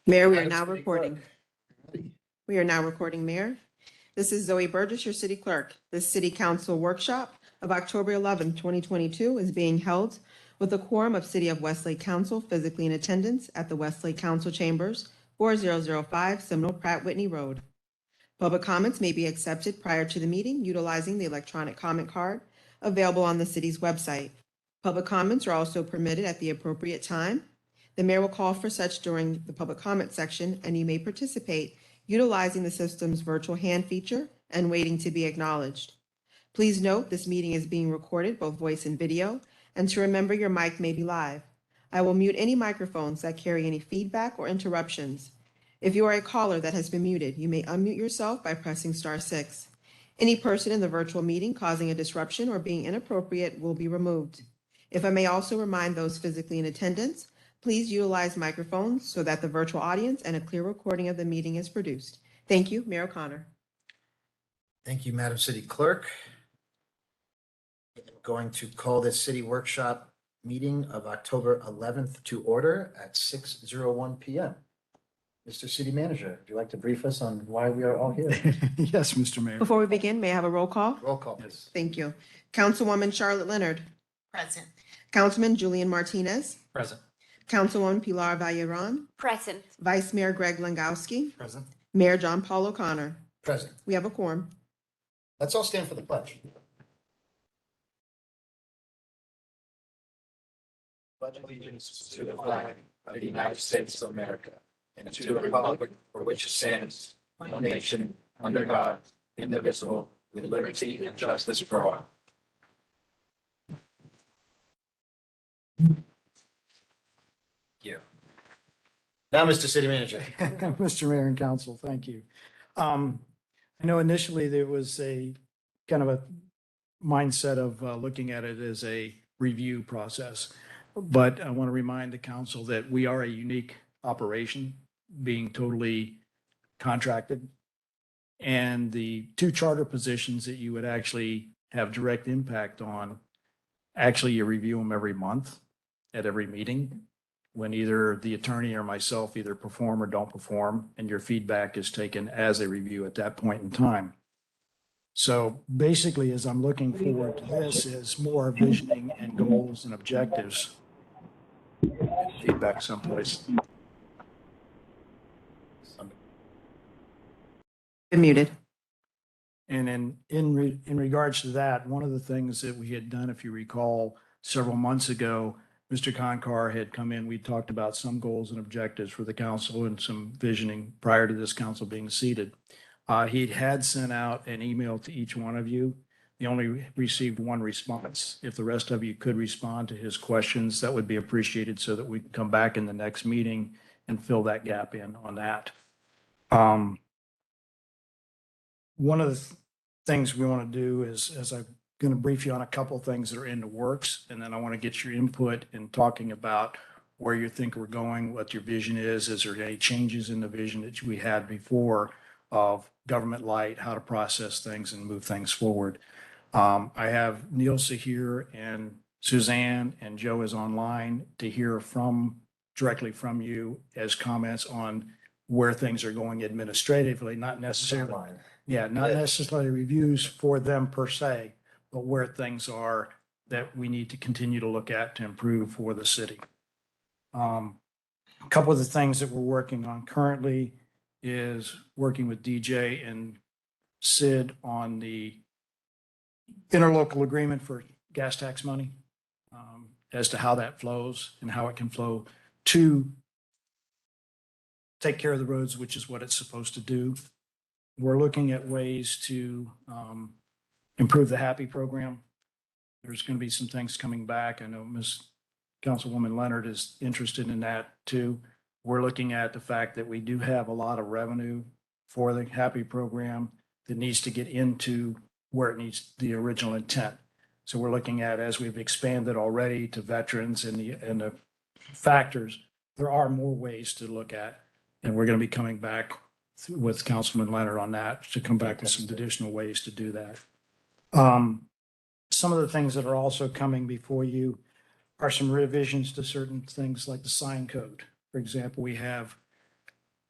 Mayor, we are now recording. We are now recording, Mayor. This is Zoe Burgess, your city clerk. The city council workshop of October 11th, 2022 is being held with a quorum of City of Westlake Council physically in attendance at the Westlake Council Chambers, 4005 Seminole Pratt Whitney Road. Public comments may be accepted prior to the meeting utilizing the electronic comment card available on the city's website. Public comments are also permitted at the appropriate time. The mayor will call for such during the public comment section, and you may participate utilizing the system's virtual hand feature and waiting to be acknowledged. Please note this meeting is being recorded, both voice and video, and to remember your mic may be live. I will mute any microphones that carry any feedback or interruptions. If you are a caller that has been muted, you may unmute yourself by pressing *6. Any person in the virtual meeting causing a disruption or being inappropriate will be removed. If I may also remind those physically in attendance, please utilize microphones so that the virtual audience and a clear recording of the meeting is produced. Thank you, Mayor O'Connor. Thank you, Madam City Clerk. I'm going to call this city workshop meeting of October 11th to order at 6:01 p.m. Mr. City Manager, would you like to brief us on why we are all here? Yes, Mr. Mayor. Before we begin, may I have a roll call? Roll call, please. Thank you. Councilwoman Charlotte Leonard. Present. Councilman Julian Martinez. Present. Councilwoman Pilar Valleran. Present. Vice Mayor Greg Langowski. Present. Mayor John Paul O'Connor. Present. We have a quorum. Let's all stand for the pledge. Pledge allegiance to the flag of the United States of America and to the republic for which it stands, one nation, under God, indivisible, with liberty and justice for all. Now, Mr. City Manager. Mr. Mayor and Council, thank you. I know initially there was a kind of a mindset of looking at it as a review process. But I want to remind the council that we are a unique operation, being totally contracted. And the two charter positions that you would actually have direct impact on, actually you review them every month at every meeting, when either the attorney or myself either perform or don't perform, and your feedback is taken as a review at that point in time. So basically, as I'm looking forward to this, is more visioning and goals and objectives. Feedback someplace. Been muted. And in regards to that, one of the things that we had done, if you recall, several months ago, Mr. Konkar had come in, we talked about some goals and objectives for the council and some visioning prior to this council being seated. He had sent out an email to each one of you. He only received one response. If the rest of you could respond to his questions, that would be appreciated so that we can come back in the next meeting and fill that gap in on that. One of the things we want to do is, as I'm going to brief you on a couple of things that are in the works, and then I want to get your input in talking about where you think we're going, what your vision is there any changes in the vision that we had before of government light, how to process things and move things forward. I have Nielsa here and Suzanne and Joe is online to hear directly from you as comments on where things are going administratively, not necessarily. Not necessarily reviews for them per se, but where things are that we need to continue to look at to improve for the city. A couple of the things that we're working on currently is working with DJ and Sid on the interlocal agreement for gas tax money, as to how that flows and how it can flow to take care of the roads, which is what it's supposed to do. We're looking at ways to improve the HAPPY program. There's going to be some things coming back. I know Ms. Councilwoman Leonard is interested in that too. We're looking at the fact that we do have a lot of revenue for the HAPPY program that needs to get into where it needs the original intent. So we're looking at, as we've expanded already to veterans and the factors, there are more ways to look at, and we're going to be coming back with Councilman Leonard on that to come back with some additional ways to do that. Some of the things that are also coming before you are some revisions to certain things like the sign code. For example, we have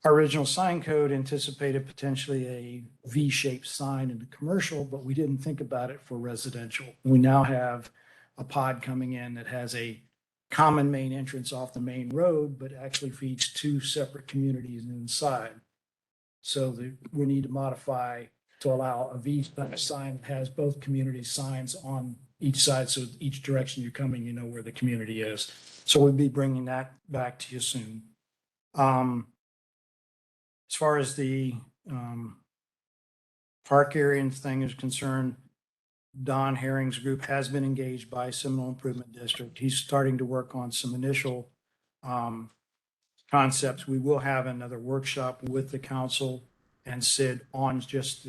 Our original sign code anticipated potentially a V-shaped sign in the commercial, but we didn't think about it for residential. We now have a pod coming in that has a common main entrance off the main road, but actually feeds two separate communities inside. So we need to modify to allow a V sign that has both community signs on each side. So each direction you're coming, you know where the community is. So we'll be bringing that back to you soon. As far as the park area and thing is concerned, Don Herring's group has been engaged by Seminole Improvement District. He's starting to work on some initial concepts. We will have another workshop with the council and Sid on just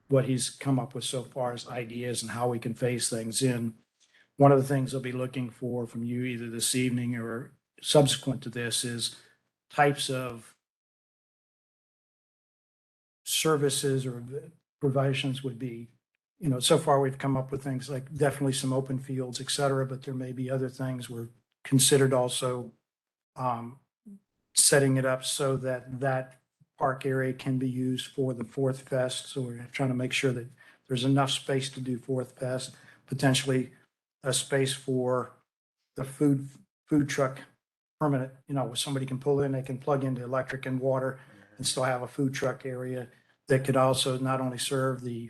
what he's come up with so far as ideas and how we can phase things in. One of the things I'll be looking for from you either this evening or subsequent to this is types of services or provisions would be, so far we've come up with things like definitely some open fields, et cetera, but there may be other things we're considered also setting it up so that that park area can be used for the Fourth Fest. So we're trying to make sure that there's enough space to do Fourth Fest, potentially a space for the food truck permanent, where somebody can pull in, they can plug into electric and water and still have a food truck area that could also not only serve the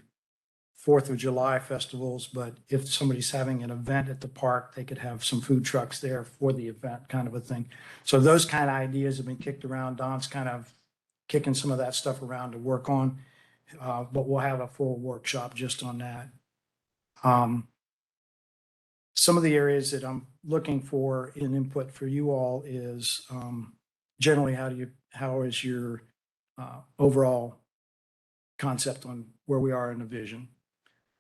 4th of July festivals, but if somebody's having an event at the park, they could have some food trucks there for the event, kind of a thing. So those kind of ideas have been kicked around. Don's kind of kicking some of that stuff around to work on, but we'll have a full workshop just on that. Some of the areas that I'm looking for in input for you all is generally how is your overall concept on where we are in the vision?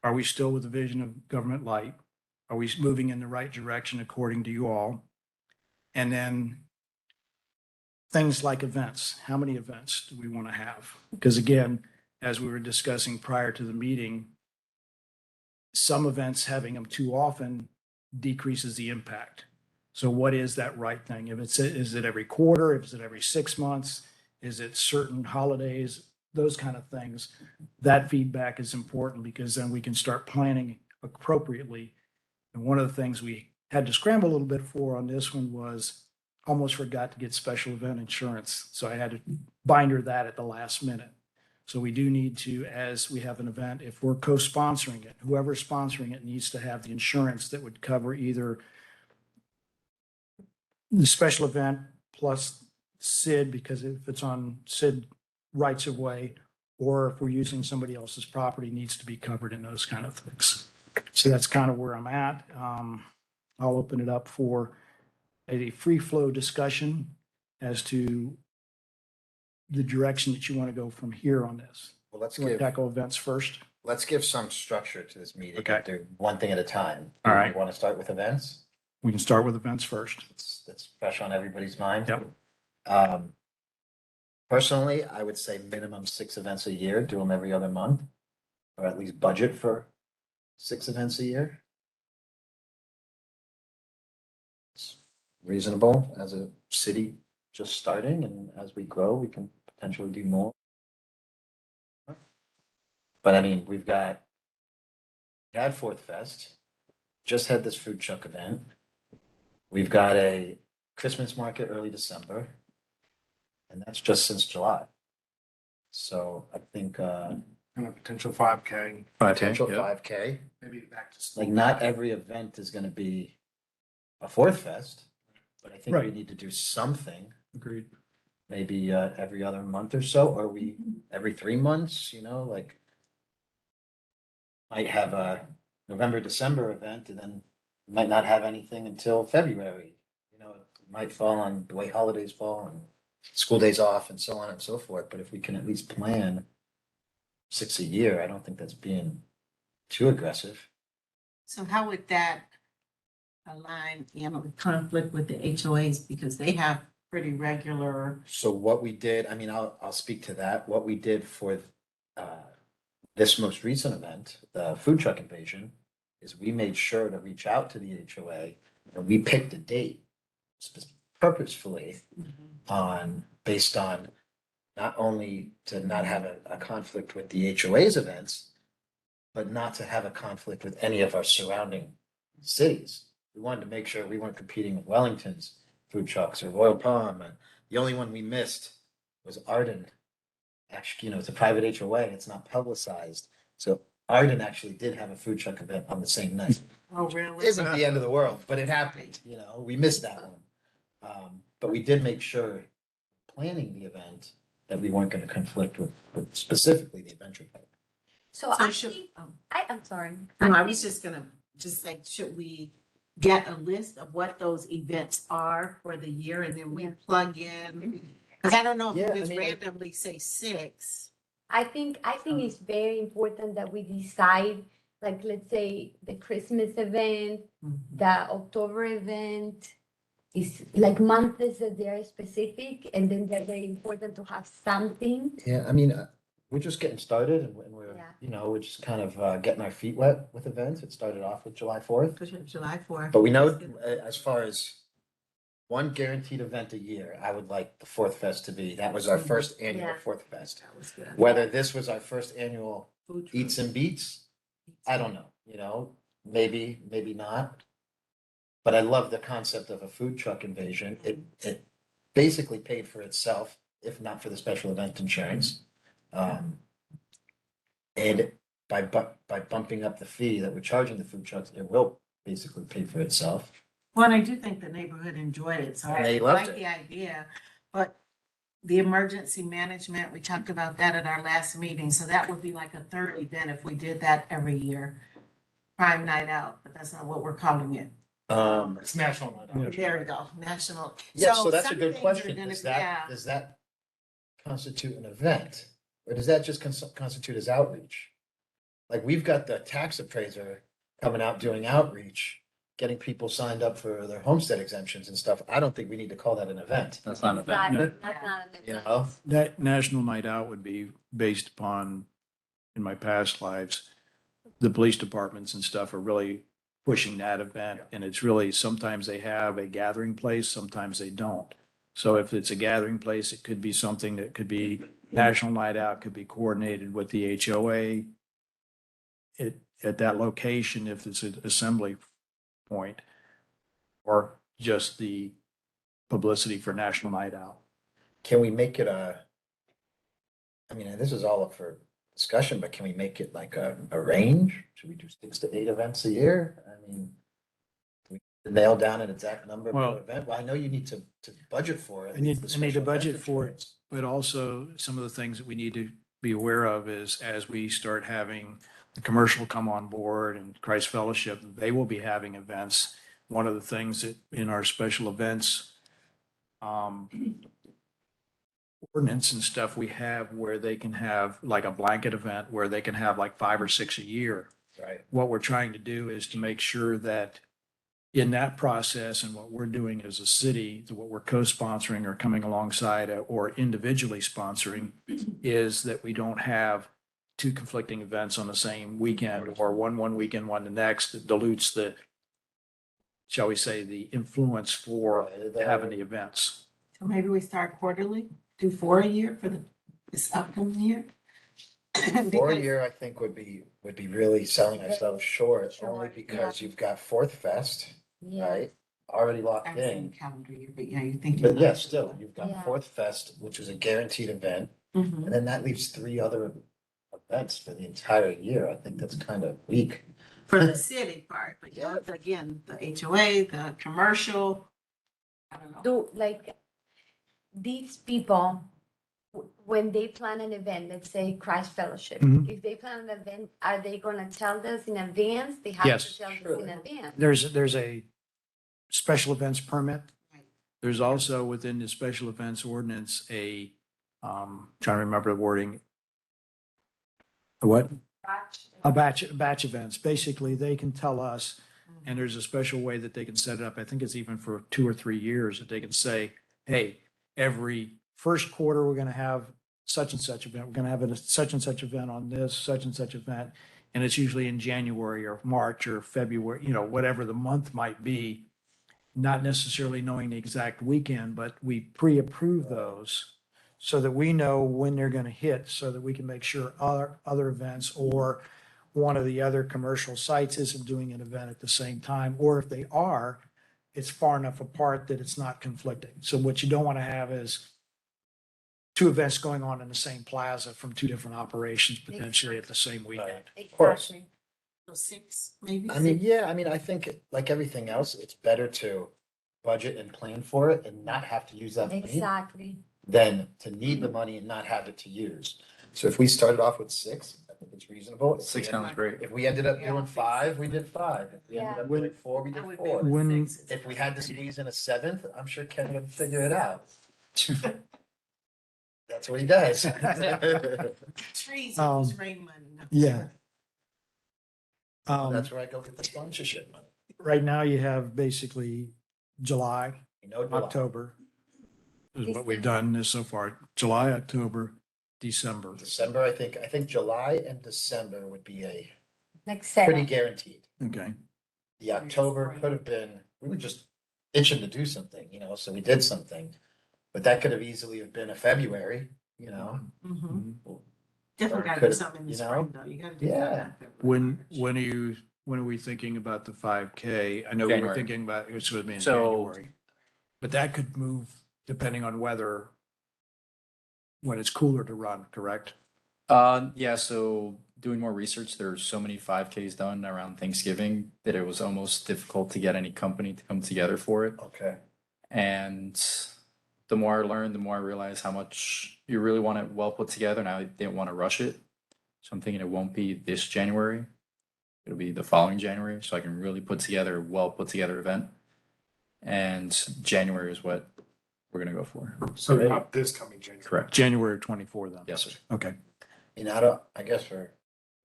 Are we still with the vision of government light? Are we moving in the right direction according to you all? And then things like events. How many events do we want to have? Because again, as we were discussing prior to the meeting, some events having them too often decreases the impact. So what is that right thing? Is it every quarter? Is it every 6 months? Is it certain holidays? Those kind of things. That feedback is important because then we can start planning appropriately. And one of the things we had to scramble a little bit for on this one was almost forgot to get special event insurance. So I had to binder that at the last minute. So we do need to, as we have an event, if we're co-sponsoring it, whoever's sponsoring it needs to have the insurance that would cover either the special event plus SID, because if it's on SID rights of way, or if we're using somebody else's property, needs to be covered in those kind of things. So that's kind of where I'm at. I'll open it up for a free flow discussion as to the direction that you want to go from here on this. Well, let's You want to give, tackle events first? let's give some structure to this meeting. Okay. Do one thing at a time. All right. You want to start with events? We can start with events first. That's fresh on everybody's mind. Yep. Personally, I would say minimum 6 events a year, do them every other month, or at least budget for 6 events a year. It's reasonable as a city just starting, and as we grow, we can potentially do more. But I mean, we had Fourth Fest, just had this food truck event. We've got a Christmas market early December, and that's just since July. So I think And a potential 5K. potential 5K, Maybe back to school. like not every event is going to be a Fourth Fest, but I think we Right. need to do something, Agreed. maybe every other month or so, or we every 3 months, like might have a November, December event, and then might not have anything until February. It might fall on the way holidays fall and school days off and so on and so forth. But if we can at least plan 6 a year, I don't think that's being too aggressive. So how would that align, conflict with the HOAs because they have pretty regular, So what we did, I mean, I'll speak to that. What we did for this most recent event, the food truck invasion, is we made sure to reach out to the HOA and we picked a date purposefully based on not only to not have a conflict with the HOA's events, but not to have a conflict with any of our surrounding cities. We wanted to make sure we weren't competing with Wellington's food trucks or Royal Palm. And the only one we missed was Arden. Actually, it's a private HOA, it's not publicized. So Arden actually did have a food truck event on the same night. Oh, really? Isn't the end of the world, but it happened, we missed that one. But we did make sure planning the event that we weren't going to conflict with specifically the adventure park. So So I should- think, oh. I'm sorry. No, I was just gonna, say, should we get a list of what those events are for the year and then we Yeah. plug in? Cause I don't know if Yeah, we I just mean, randomly say 6. I think it's very important that we decide, like, let's say, the Christmas event, the October event, is like months that they are specific, and then they're very important to have something. Yeah, I mean, we're just getting started and we're, Yeah. we're just kind of getting our feet wet with events. It started off with July 4th. Cause you have July 4th. But we know, as far as one guaranteed event a year, I would like the Fourth Fest to be. That was our first annual Yeah. Fourth Fest. That was good. Whether this was our first annual Food Eats truck. and Beats, I don't know, maybe, maybe not. But I love the concept of a food truck invasion. It basically paid for itself, if not for the special event insurance. And by bumping up the fee that we're charging the food trucks, it will basically pay for itself. Well, and I do think the neighborhood enjoyed it, so And I they loved like it. the idea. But the emergency management, we talked about that at our last meeting, so that would be like a third event if we did that every year. Prime night out, but that's not what we're calling it. It's national night out. There we go, national. Yeah, so that's a some good things are question. gonna Does be- that constitute an event? Or does that just constitute as outreach? Like, we've got the tax appraiser coming out doing outreach, getting people signed up for their homestead exemptions and stuff. I don't think we need to call that an event, That's not a That's event. not an you event. know? That National Night Out would be based upon, in my past lives, the police departments and stuff are really pushing that event. And it's really, sometimes they have a gathering place, sometimes they don't. So if it's a gathering place, it could be something that could be National Night Out, could be coordinated with the HOA. At that location, if it's an assembly point, or just the publicity for National Night Out. Can we make it this is all up for discussion, but can we make it like a range? Should we do 6 to 8 events a year? I mean, we nail down an exact number Well- per event. Well, I know you need to budget for it. I need the to special budget event for it. insurance. But also, some of the things that we need to be aware of is as we start having the commercial come on board and Christ Fellowship, they will be having events. One of the things that in our special events ordinance and stuff we have where they can have like a blanket event where they can have like 5 or 6 a year. Right. What we're trying to do is to make sure that in that process and what we're doing as a city, what we're co-sponsoring or coming alongside or individually sponsoring is that we don't have 2 conflicting events on the same weekend or one weekend, one the next. That dilutes the, shall we say, the influence for having the events. So maybe we start quarterly, do 4 a year for this upcoming year? 4 a Because- year, I think would be really selling ourselves short, only Short, because you've got Fourth Fest, Yeah. right? Already I locked was in in. calendar year, but yeah, you're thinking. But about yeah, it. still, you've got Yeah. Fourth Fest, which is a guaranteed event. Mhm. And then that leaves 3 other events for the entire year. I think that's kind of weak. For the city part, but yeah, again, the HOA, the commercial. I don't know. Do like these people, when they plan an event, let's say Christ Fellowship, Mhm. if they plan an event, are they gonna tell us in advance? They have Yes. to tell us Surely. in advance. There's a special events permit. Right. There's also within the special events ordinance, trying to remember the wording. What? A batch events. Basically, they can tell us, and there's a special way that they can set it up. I think it's even for 2 or 3 years that they can say, hey, every first quarter, we're going to have such and such event. We're going to have a such and such event on this, such and such event. And it's usually in January or March or February, whatever the month might be, not necessarily knowing the exact weekend, but we pre-approve those. so that we know when they're going to hit, so that we can make sure other events or one of the other commercial sites isn't doing an event at the same time, or if they are, it's far enough apart that it's not conflicting. So what you don't want to have is two events going on in the same plaza from two different operations potentially at the same weekend. course. Exactly. So 6, maybe? I mean, 6? yeah, I mean, I think like everything else, it's better to budget and plan for it and not have to use that money Exactly. than to need the money and not have it to use. So if we started off with 6, I think it's reasonable. If we 6 ended- sounds great. If we ended up doing 5, we did 5. If we ended up When- doing 4, we I did would be 4. with When- 6. If we had to squeeze in a 7th, I'm sure Ken would figure it out. That's what he does. Trees, Um, use rain money. No. Yeah. That's where I go get the sponsorship money. Right now you have basically July, You know, July. October is what we've done this so far. July, October, December. December, I think July and December would be a Like pretty 7. guaranteed. Okay. The October could have been, we were just itching to do something, so we did something. But that could have easily have been a February, Mhm. Or Definitely gotta do could've, something in the you know? spring, though. You gotta do Yeah. something. When are we thinking about the 5K? I know we were January. thinking about, it would be in So- January. But that could move depending on weather, when it's cooler to run, correct? Yeah, so doing more research, there's so many 5Ks done around Thanksgiving that it was almost difficult to get any company to come together for it. Okay. And the more I learned, the more I realized how much you really want it well put together. And I didn't want to rush it. So I'm thinking it won't be this January. It'll be the following January. So I can really put together a well put together event. And January is what we're going to go for. So not this coming January. Correct. January 24 then? Yes, sir. Okay. I guess for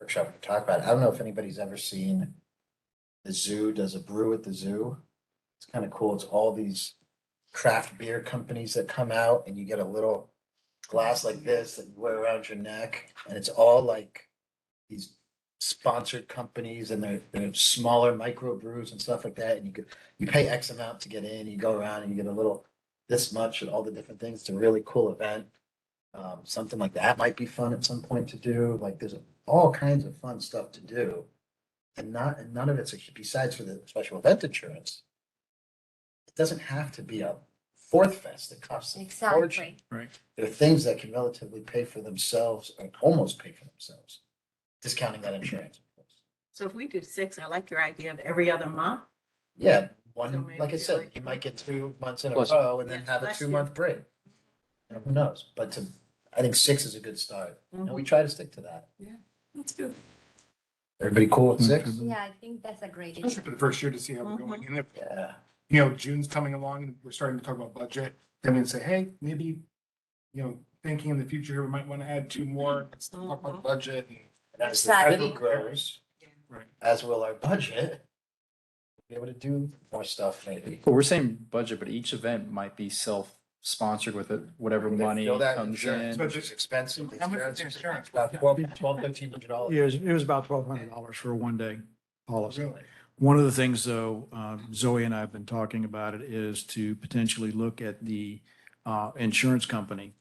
workshop to talk about it, I don't know if anybody's ever seen the zoo does a brew at the zoo. It's kind of cool. It's all these craft beer companies that come out and you get a little glass like this that you wear around your neck. And it's all like these sponsored companies and they're smaller micro brews and stuff like that. And you pay X amount to get in, you go around and you get a little this much and all the different things. It's a really cool event. Something like that might be fun at some point to do. Like there's all kinds of fun stuff to do. And none of it's besides for the special event insurance. It doesn't have to be a fourth fest that costs a fortune. Exactly. There are things that can relatively pay for themselves or almost pay for themselves. Discounting that insurance. Of course. So if we do 6, I like your idea of every other month. Yeah, So maybe like I do said, like- you might get 2 months in a Plus- row and then Yeah, have a last 2-month break. Who knows? But I think 6 is a good start. And we try to stick to that. That's good. Everybody cool with 6? Yeah, I think that's a great Especially idea. for the first year to see how we're going. And if, Yeah. June's coming along and we're starting to talk about budget, then we say, hey, maybe, thinking in the future, we might want to add 2 more, let's talk about budget. And And as the Exactly. committee grows, Right. as will our budget, we'll be able to do more stuff maybe. Well, we're saying budget, but each event might be self-sponsored with it, whatever money Fill that comes insurance, in. which is expensive. How much is the insurance? About $1,200-$1,500. It was about $1,200 for a one-day policy. Really? One of the things, though, Zoe and I have been talking about it, is to potentially look at the insurance company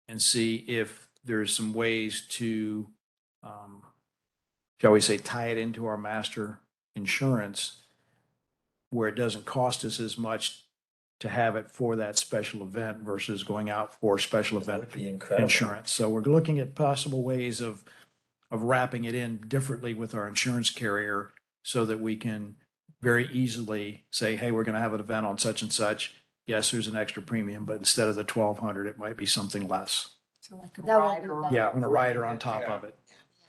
and see if there's some ways to, shall we say, tie it into our master insurance where it doesn't cost us as much to have it for that special event versus going out for special That event would be incredible. insurance. So we're looking at possible ways of wrapping it in differently with our insurance carrier so that we can very easily say, hey, we're going to have an event on such and such. Yes, there's an extra premium, but instead of the 1,200, it might be something less. So like a That would rider be or- better. Yeah, and a rider on top of it.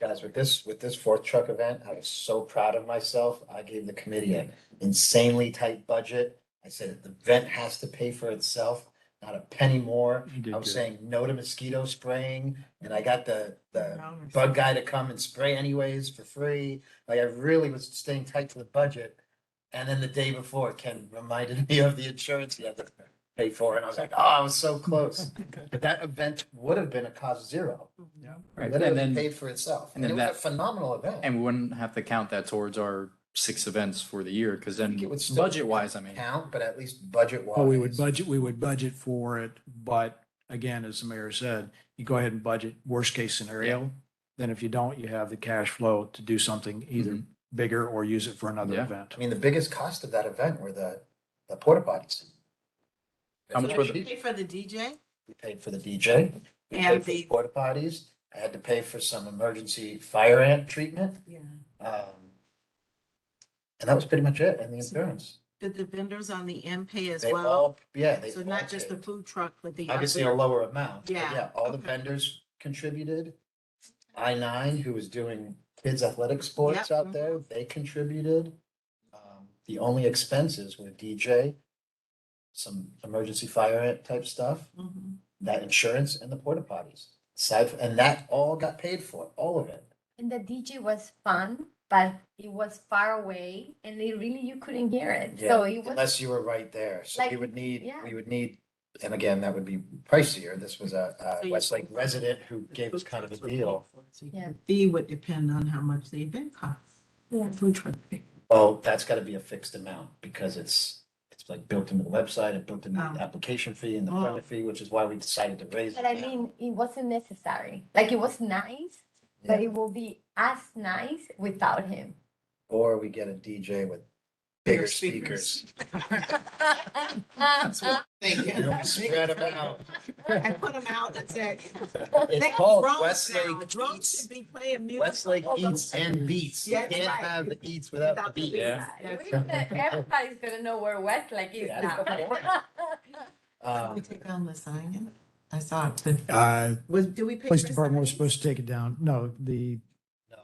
Guys, with this 4th truck event, I was so proud of myself. I gave the committee an insanely tight budget. I said the event has to pay for itself, not a penny more. You did I was good. saying no to mosquito spraying, and I got the bug guy to come and spray anyways for free. Like I really was staying tight to the budget. And then the day before, Ken reminded me of the insurance he had to pay for, and I was like, oh, I was so close. But that event would have been a cost zero. Right. Literally And then, paid for itself. and And it then was a phenomenal event. and we wouldn't have to count that towards our 6 events for the year, because then It would still budget wise, I mean, count, but at least budget wise. Well, we would budget for it, but again, as the mayor said, you go ahead and budget worst case scenario. Then if you don't, you have the cash flow to do something either bigger or use it for another Yeah. event. I mean, the biggest cost of that event were the porta potties. How much Did were you the- pay for the DJ? We paid for the DJ, we And paid for the- porta potties. I had to pay for some emergency fire ant treatment. Yeah. And that was pretty much it, and the insurance. Did the vendors on the end pay as They well? all, yeah, they. So all not just the paid. food truck, but the. Obviously a lower amount, but Yeah, yeah, all the okay. vendors contributed. I9, who was doing kids athletic sports Yep, out there, they contributed. The only expenses were DJ, some emergency fire ant type stuff, Mhm. that insurance and the porta potties. And that all got paid for, all of it. And the DJ was fun, but it was far away and you couldn't hear it. So it was, Unless you were right there, so we Like, would need, yeah. and again, that would be pricier. This was a So you- Westlake resident who gave us kind of a deal. Yeah. The fee would depend on how much the event costs. Yeah. Food truck fee. Well, that's gotta be a fixed amount because it's like built into the website and built into the Oh. application fee and the Oh. permit fee, which is why we decided to raise it. but I now. mean, it wasn't necessary. Like it was nice, but Yeah. it will be as nice without him. Or we get a DJ with bigger Bigger speakers. Thank And we spread them out. I put them out and said. It's "They called drones now. Westlake Drones Eats. should be playing music. Westlake Eats and Beats. You That's can't right. have the eats without the Without the beats. beats. Yeah. Everybody's gonna know where Westlake is Yeah, now. Did we take down the sign? I saw it. Do we pay? Police for department was signs? supposed to take it down. No, the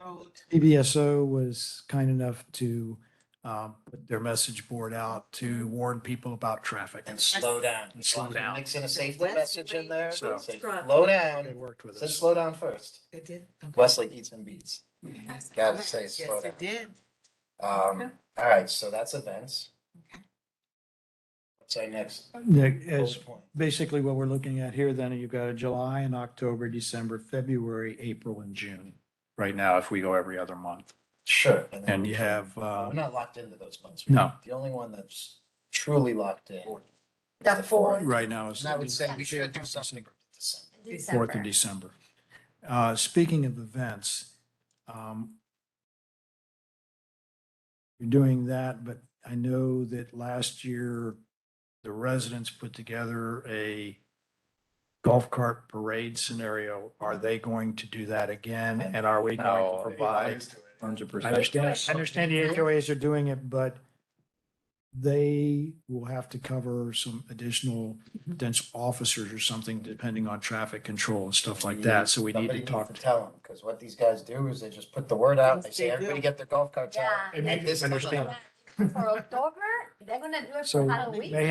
Oh, PBSO was kind enough to put their message board out to warn people about traffic. And slow down. And slow down. Mixing a safety Westlake message in there. So- Say, slow down. They worked with Said us. slow down first. It did? Okay. Westlake Eats and Beats. Yes. Gotta say slow Yes, down. it did. All right, so that's events. Okay. What's our next Nick, as bullet point? basically what we're looking at here, then you've got a July and October, December, February, April, and June. Right now, if we go every other month. Sure. then And we you can- have, We're not locked into those months. No. The only one that's truly locked in. The fourth. right now is And I would say we should do something. Fourth of December. Speaking of events, you're doing that, but I know that last year the residents put together a golf cart parade scenario. Are they going to do that again? And are we going No, to provide? 100%. I understand the HOAs are doing it, but they will have to cover some additional potential officers or something depending on traffic control and stuff like that. So we need Somebody to talk. needs tell them, because what these guys do is they just put the word out. They Yes, say, they do. everybody get their golf carts out. Yeah. At this time. Understand. For October, they're gonna do it So for Halloween. may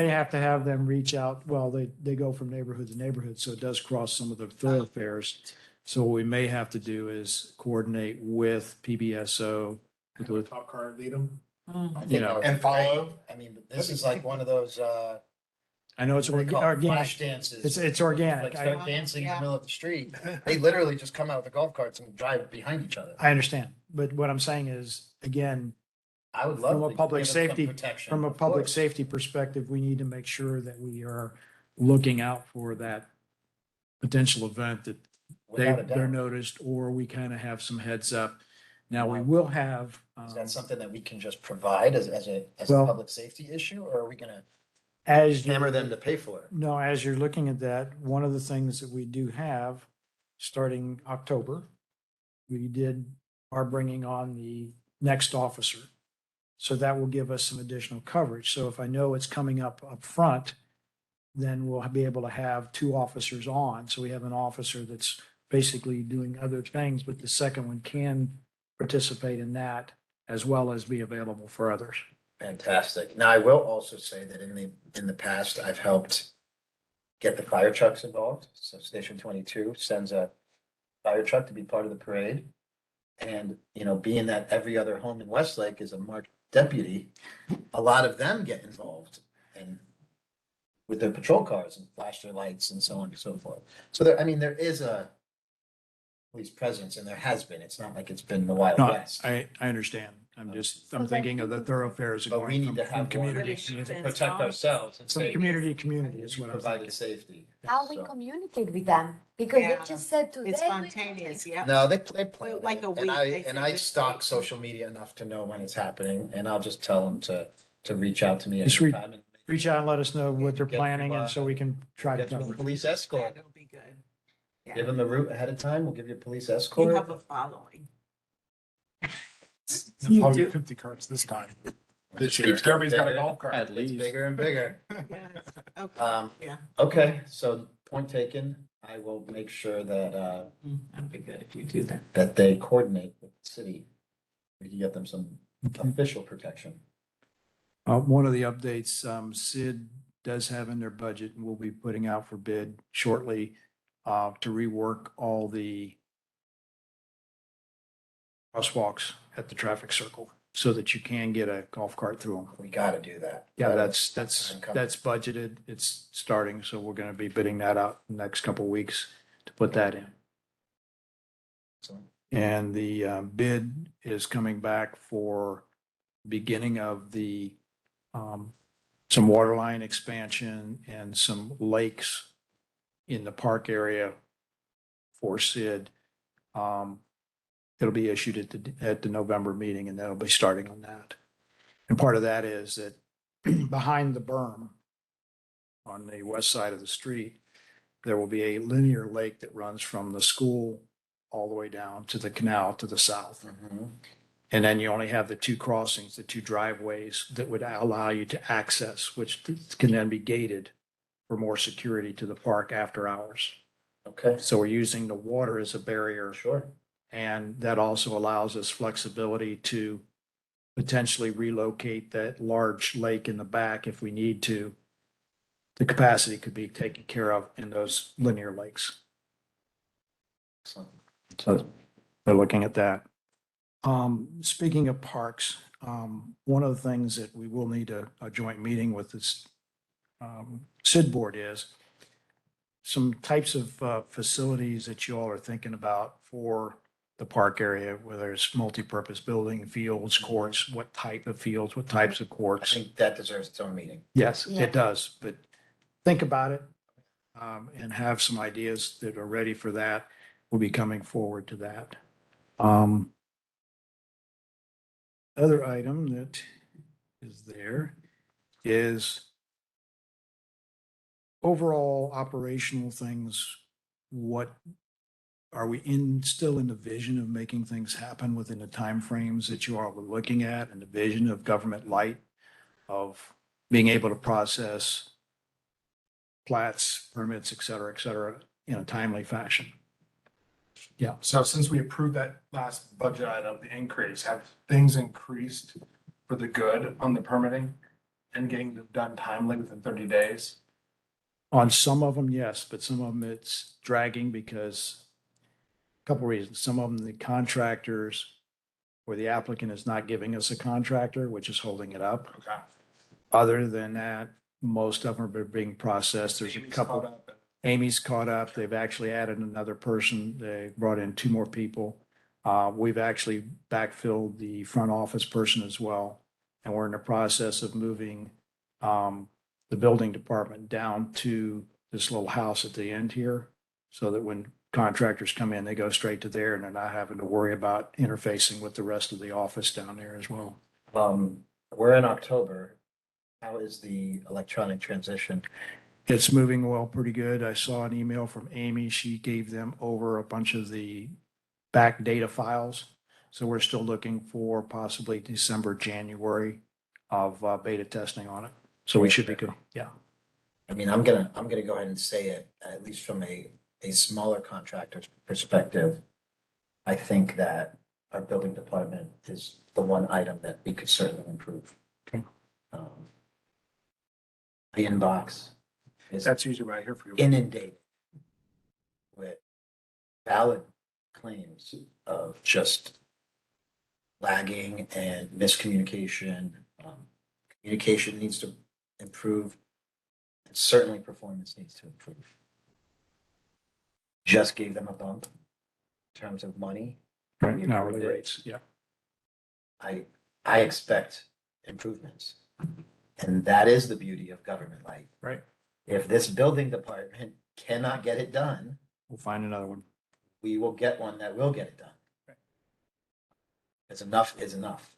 have to have them reach out. Well, they go from neighborhood to neighborhood, so it does cross some of the thoroughfares. So what we may have to do is coordinate with PBSO. with the- Top card, lead them. Mm. I think You know, that would be and follow. great. I mean, this is like one of those, I know it's what do they call it? organic. Flash dances. It's Like organic. start dancing in the Yeah. middle of the street. They literally just come out with the golf carts and drive behind each other. I understand. But what I'm saying is, again, I would love. From a to public give them some safety- protection, from a of public course. safety perspective, we need to make sure that we are looking out for that potential event that Without a they're doubt. noticed, or we kind of have some heads up. Now, we will have, Is that something that we can just provide as a Well- public safety issue, or are we gonna as. hammer them to pay for it? No, as you're looking at that, one of the things that we do have, starting October, are bringing on the next officer. So that will give us some additional coverage. So if I know it's coming up front, then we'll be able to have two officers on. So we have an officer that's basically doing other things, but the second one can participate in that as well as be available for others. Fantastic. Now, I will also say that in the past, I've helped get the fire trucks involved. So Station 22 sends a fire truck to be part of the parade. And, being that every other home in Westlake is a marked deputy, a lot of them get involved and with their patrol cars and flash their lights and so on and so forth. So there is a police presence, and there has been. It's not like it's been the Wild No, West. I understand. I'm thinking of the thoroughfares But we going need from to have from one. community. To protect ourselves and From say. community to community is what I'm Provided thinking. safety. How we So- communicate with them, because they Yeah. just said today. It's we- spontaneous, yeah. No, they plan Like it. a And week, I, they and said I this stalk week. social media enough to know when it's happening, and I'll just tell them to reach out to me Just re- anytime. And Reach out and let us know what they're Get you, planning and so we can try to get you a cover. police escort. That'll be good. Give Yeah. them the route ahead of time. We'll give you a police You escort. have a following. There's probably 50 carts this time. This year, Keeps getting everybody's got a bigger. golf cart. At It's least. bigger and bigger. Yes. Okay. Yeah. Okay, so point taken. I will make sure that, That'd be good if you do that. that they coordinate with the city. We can get them some official protection. One of the updates, Sid does have in their budget, and we'll be putting out for bid shortly, to rework all the crosswalks at the traffic circle so that you can get a golf cart through them. We gotta do that. Yeah, That that's time coming. that's budgeted. It's starting, so we're gonna be bidding that out in the next couple of weeks to put that in. So, And the bid is coming back for beginning of the some water line expansion and some lakes in the park area for Sid. It'll be issued at the November meeting, and that'll be starting on that. And part of that is that behind the berm on the west side of the street, there will be a linear lake that runs from the school all the way down to the canal to the south. mhm. And then you only have the two crossings, the two driveways that would allow you to access, which can then be gated for more security to the park after hours. Okay, So we're using the water as a barrier, sure. and that also allows us flexibility to potentially relocate that large lake in the back if we need to. The capacity could be taken care of in those linear lakes. Excellent. So they're looking at that. Speaking of parks, one of the things that we will need a joint meeting with this SID board is some types of facilities that you all are thinking about for the park area, whether it's multi-purpose building, fields, courts, what type of fields, what types of I courts. think that deserves its own meeting. Yes, Yeah. it does, but think about it and have some ideas that are ready for that. We'll be coming forward to that. Other item that is there is overall operational things. What are we still in the vision of making things happen within the timeframes that you all were looking at, and the vision of government light of being able to process plats, permits, et cetera, in a timely fashion? Yeah. So since we approved that last budget item, the increase, have things increased for the good on the permitting and getting them done timely within 30 days? On some of them, yes, but some of them it's dragging because a couple reasons. Some of them, the contractors or the applicant is not giving us a contractor, which is holding it up. Okay. Other than that, most of them are being processed. There's a Amy's couple. caught up. Amy's caught up. They've actually added another person. They brought in two more people. We've actually backfilled the front office person as well. And we're in the process of moving the building department down to this little house at the end here, so that when contractors come in, they go straight to there and they're not having to worry about interfacing with the rest of the office down there as well. We're in October. How is the electronic transition? It's moving well, pretty good. I saw an email from Amy. She gave them over a bunch of the back data files. So we're still looking for possibly December, January of beta testing on it. So we should be good. Yeah. I mean, I'm gonna go ahead and say it, at least from a smaller contractor's perspective. I think that our building department is the one item that we could certainly improve. Okay. The inbox is That's usually what I hear for you. inundated with valid claims of just lagging and miscommunication. Communication needs to improve, and certainly performance needs to improve. Just gave them a bump in terms of money. Right. Hourly rates. Yeah. I I expect improvements. And that is the beauty of government. Like, Right. if this building department cannot get it done, We'll find another one. we will get one that will get it done. It's enough is enough.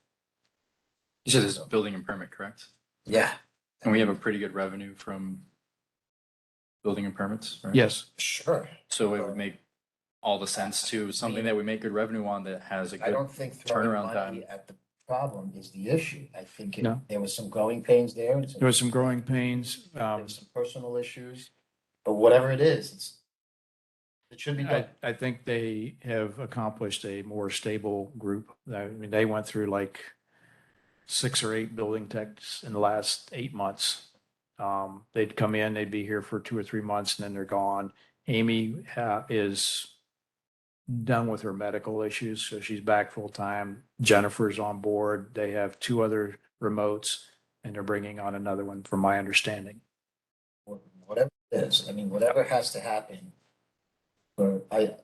You said it's building and permit, correct? Yeah, And we have a pretty good revenue from building and permits, right? Yes, sure. So it would make all the sense to something that we make good revenue on that has a I good, don't think throwing turnaround money time. at the problem is the issue. I think No. there was some growing pains there. there was some growing pains. There was some personal issues, but whatever it is, it should be done. I think they have accomplished a more stable group. I mean, they went through like 6 or 8 building techs in the last 8 months. They'd come in, they'd be here for 2 or 3 months and then they're gone. Amy is done with her medical issues, so she's back full time. Jennifer's on board. They have 2 other remotes and they're bringing on another one from my understanding. Whatever it is, I mean, whatever has to happen. But I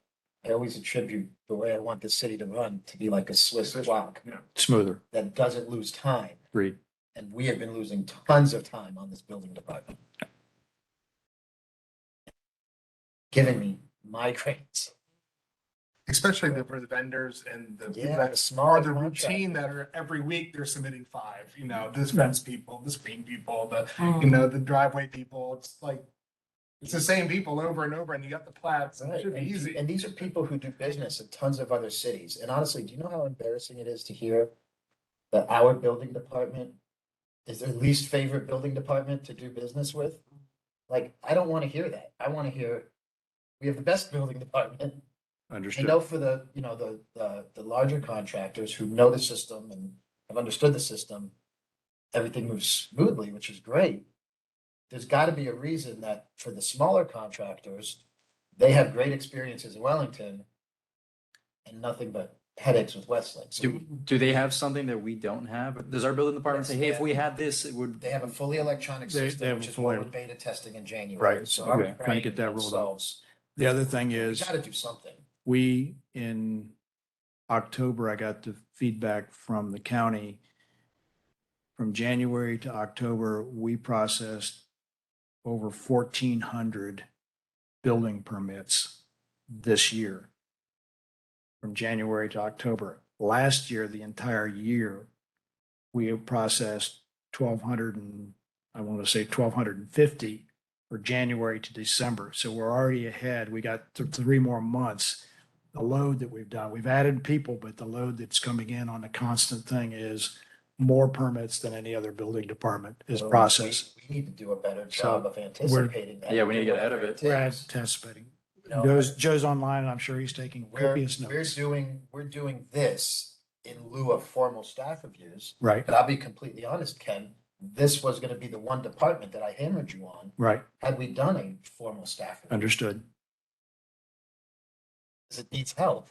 always attribute the way I want the city to run to be like a Swiss clock Smoother, that doesn't lose time. agreed. And we have been losing tons of time on this building department. Giving me migraines. Especially for the vendors and the people Yeah, that the smaller are the contractors. routine that are every week they're submitting 5, this fence people, this paint people, the Mm. the driveway people. It's like, it's the same people over and over and you got the plats. and It Right, should be and, easy. and these are people who do business in tons of other cities. And honestly, do you know how embarrassing it is to hear that our building department is their least favorite building department to do business with? Like, I don't want to hear that. I want to hear, we have the best building department. I Understood. know for the, the larger contractors who know the system and have understood the system, everything moves smoothly, which is great. There's got to be a reason that for the smaller contractors, they have great experiences in Wellington and nothing but headaches with Westlake. So Do they have something that we don't have? Does our building department say, hey, if we had this, it would? they have a fully electronic They system, have which a is what fully- we're beta testing in January. Right, So okay, I'm trying to praying get that rolled out. themselves. The other thing We is, got to do something. we, in October, I got the feedback from the county. From January to October, we processed over 1,400 building permits this year. From January to October. Last year, the entire year, we have processed 1,200 and, I want to say 1,250 for January to December. So we're already ahead. We got 3 more months. The load that we've done, we've added people, but the load that's coming in on a constant thing is more permits than any other building department is So processed. We need to do a better job of we're- anticipating that. Yeah, we need to get ahead of it. We're anticipating. You know, Joe's online and I'm sure he's taking We're, copious we're notes. doing this in lieu of formal staff reviews. Right, But I'll be completely honest, Ken, this was gonna be the one department that I hammered you on, right. had we done a formal staff. review, Understood. Because it needs help.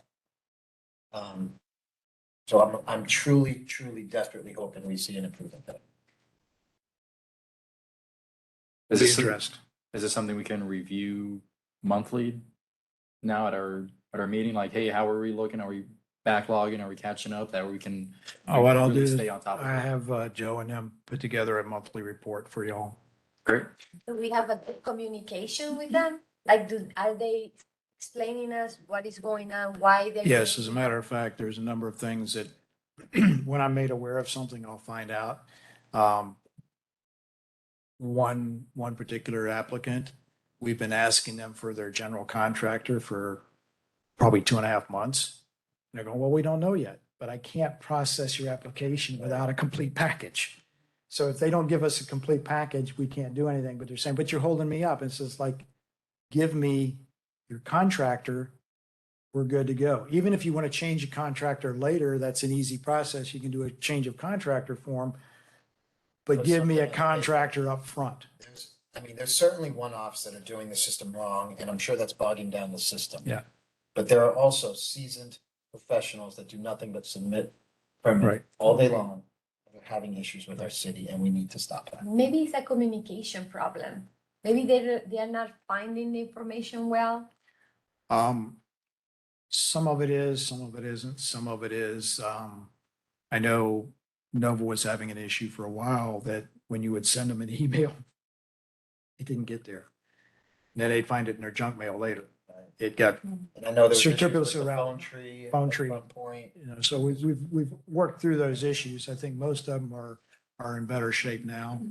So I'm truly, truly, desperately hoping we see an improvement there. Is Be this, addressed. is this something we can review monthly now at our meeting? Like, hey, how are we looking? Are we backlogging? Are we catching up? That we can Oh, what I'll really do is stay on top of I it. have Joe and them put together a monthly report for y'all. Great. Do we have a good communication with them? Like, are they explaining us what is going on, why they're? Yes, doing as a it? matter of fact, there's a number of things that when I'm made aware of something, I'll find out. One particular applicant, we've been asking them for their general contractor for probably 2.5 months. And they're going, well, we don't know yet, but I can't process your application without a complete package. So if they don't give us a complete package, we can't do anything. But they're saying, but you're holding me up. It's just like, give me your contractor, we're good to go. Even if you want to change a contractor later, that's an easy process. You can do a change of contractor form. But Put give me a something in place. contractor up front. There's certainly one-offs that are doing the system wrong, and I'm sure that's bogging down the system. Yeah. But there are also seasoned professionals that do nothing but submit permit Right. all day long. They're having issues with our city, and we need to stop that. Maybe it's a communication problem. Maybe they're not finding the information well. Some of it is, some of it isn't, some of it is, I know Nova was having an issue for a while that when you would send them an email, it didn't get there. And then they'd find it in their junk mail later. It got, And I know there was issues Certificates with the around- phone tree. phone at tree. one point. so we've worked through those issues. I think most of them are in better shape now.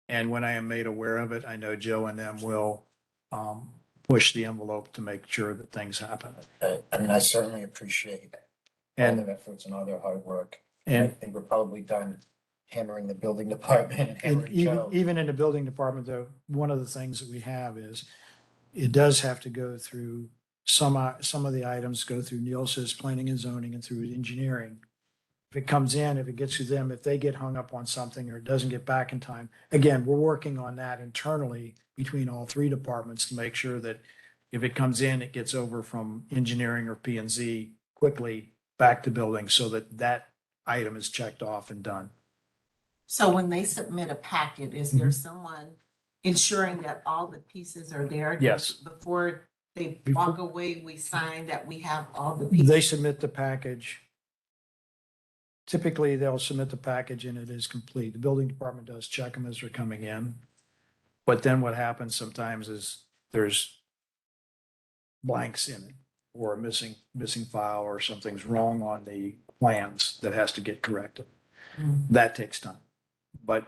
And when I am made aware of it, I know Joe and them will, push the envelope to make sure that things happen. I mean, I certainly appreciate all And, their efforts and all their hard work. I and think we're probably done hammering the building department and And hammering even, Joe. even in the building department, though, one of the things that we have is it does have to go through some of the items go through Nielsen's planning and zoning and through engineering. If it comes in, if it gets to them, if they get hung up on something or it doesn't get back in time, again, we're working on that internally between all three departments to make sure that if it comes in, it gets over from engineering or P and Z quickly back to building so that that item is checked off and done. So when they submit a packet, is there someone ensuring that all the pieces are there? Yes. Before they Before- walk away, we sign that we have all the pieces? They submit the package. Typically, they'll submit the package and it is complete. The building department does check them as they're coming in. But then what happens sometimes is there's blanks in it or a missing file or something's wrong on the plans that has to get corrected. Mm. That takes time. But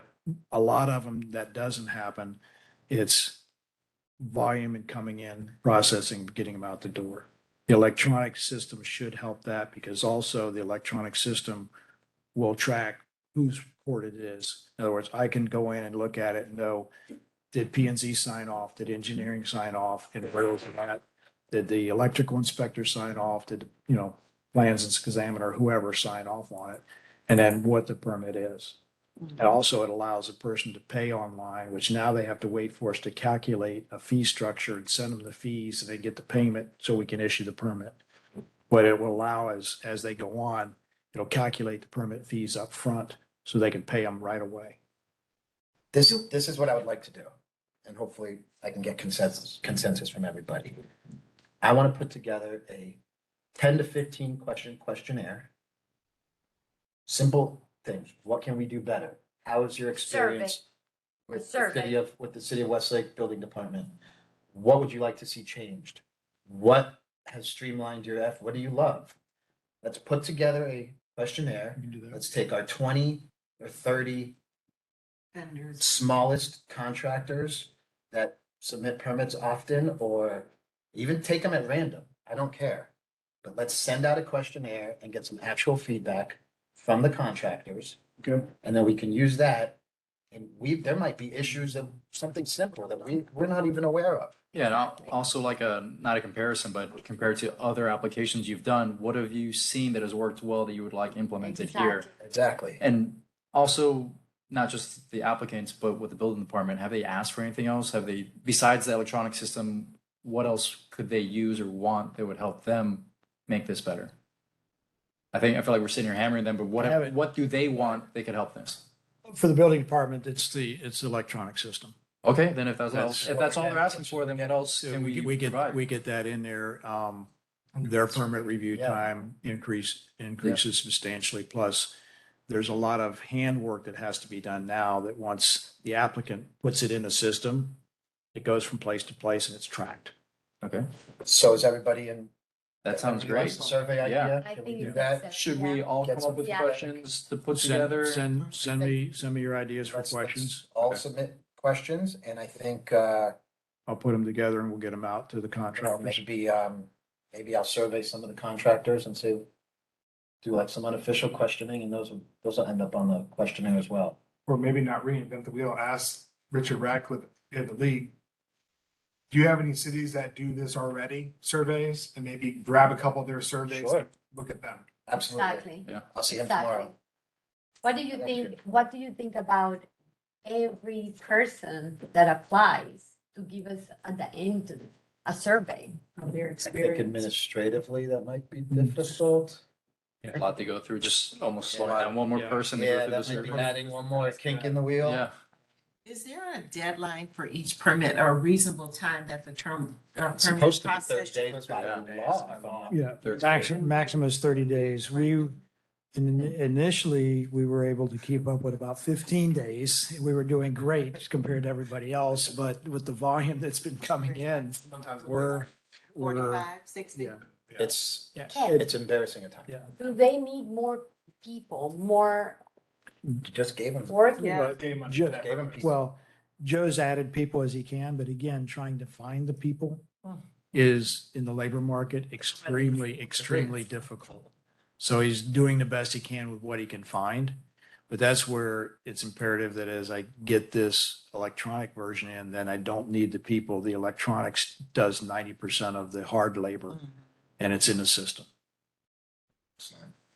a lot of them, that doesn't happen. It's volume and coming in, processing, getting them out the door. The electronic system should help that because also the electronic system will track whose report it is. In other words, I can go in and look at it and know, did P and Z sign off? Did engineering sign off? And where was it at? Did the electrical inspector sign off? Did, plans examiner, whoever sign off on it? And then what the permit is. And also it allows a person to pay online, which now they have to wait for us to calculate a fee structure and send them the fees and they get the payment so we can issue the permit. What it will allow as they go on, it'll calculate the permit fees up front so they can pay them right away. This is what I would like to do, and hopefully I can get consensus from everybody. I want to put together a 10 to 15 question questionnaire. Simple things. What can we do better? How is your experience with the city of Westlake Building Department? What would you like to see changed? What has streamlined your effort? What do you love? Let's put together a questionnaire. You can do that. Let's take our 20 or 30 Vendors. smallest contractors that submit permits often, or even take them at random. I don't care. But let's send out a questionnaire and get some actual feedback from the contractors. Okay. And then we can use that. And there might be issues of something simple that we're not even aware of. Yeah, and also like not a comparison, but compared to other applications you've done, what have you seen that has worked well that you would like implemented here? Exactly. And also, not just the applicants, but with the building department, have they asked for anything else? Have they, besides the electronic system, what else could they use or want that would help them make this better? I feel like we're sitting here hammering them, but what do they want that could help this? For the building department, it's the electronic system. Okay, then if that's That's- all they're asking for, then what else can we provide? We get that in there. Their permit review Yeah. time increases substantially. Plus, there's a lot of handwork that has to be done now that once the applicant puts it in the system, it goes from place to place and it's tracked. Okay, So is everybody in? that sounds everybody likes great. the survey Yeah. idea? I Can think we do it's that? acceptable. Should we all Get come up with some- questions to put Send, together? send me your ideas for Let's questions. all Okay. submit questions, and I think, I'll put them together and we'll get them out to the contractors. maybe I'll survey some of the contractors and say, do like some unofficial questioning, and those will end up on the questionnaire as well. Or maybe not reinvent the wheel, ask Richard Ratcliffe in the league. Do you have any cities that do this already, surveys, and maybe grab a couple of their surveys, Sure. and look at them? Absolutely. Exactly. I'll see him Exactly. tomorrow. What do you think about every person that applies to give us at the end a survey of their I think experience? administratively, that might be difficult. A lot to go through, just almost slowing down one more Yeah. person to Yeah, go through the that might be survey. adding one more kink in the wheel. Yeah, Is there a deadline for each permit or a reasonable time that the It's permit supposed to be 30 process? days by Yeah. law. if I'm not- Yeah, They're- maximum is 30 days. And initially, we were able to keep up with about 15 days. We were doing great compared to everybody else, but with the volume that's been coming in, Sometimes we're, 45, 60. yeah, It's, yeah. it's embarrassing at times. Yeah. Do they need more people, more Just gave them. work? Yeah. Joe- Gave them people. Well, Joe's added people as he can, but again, trying to find the people Hmm. is in the labor market extremely difficult. So he's doing the best he can with what he can find. But that's where it's imperative that as I get this electronic version in, then I don't need the people. The electronics does 90% of the hard labor and it's in the system.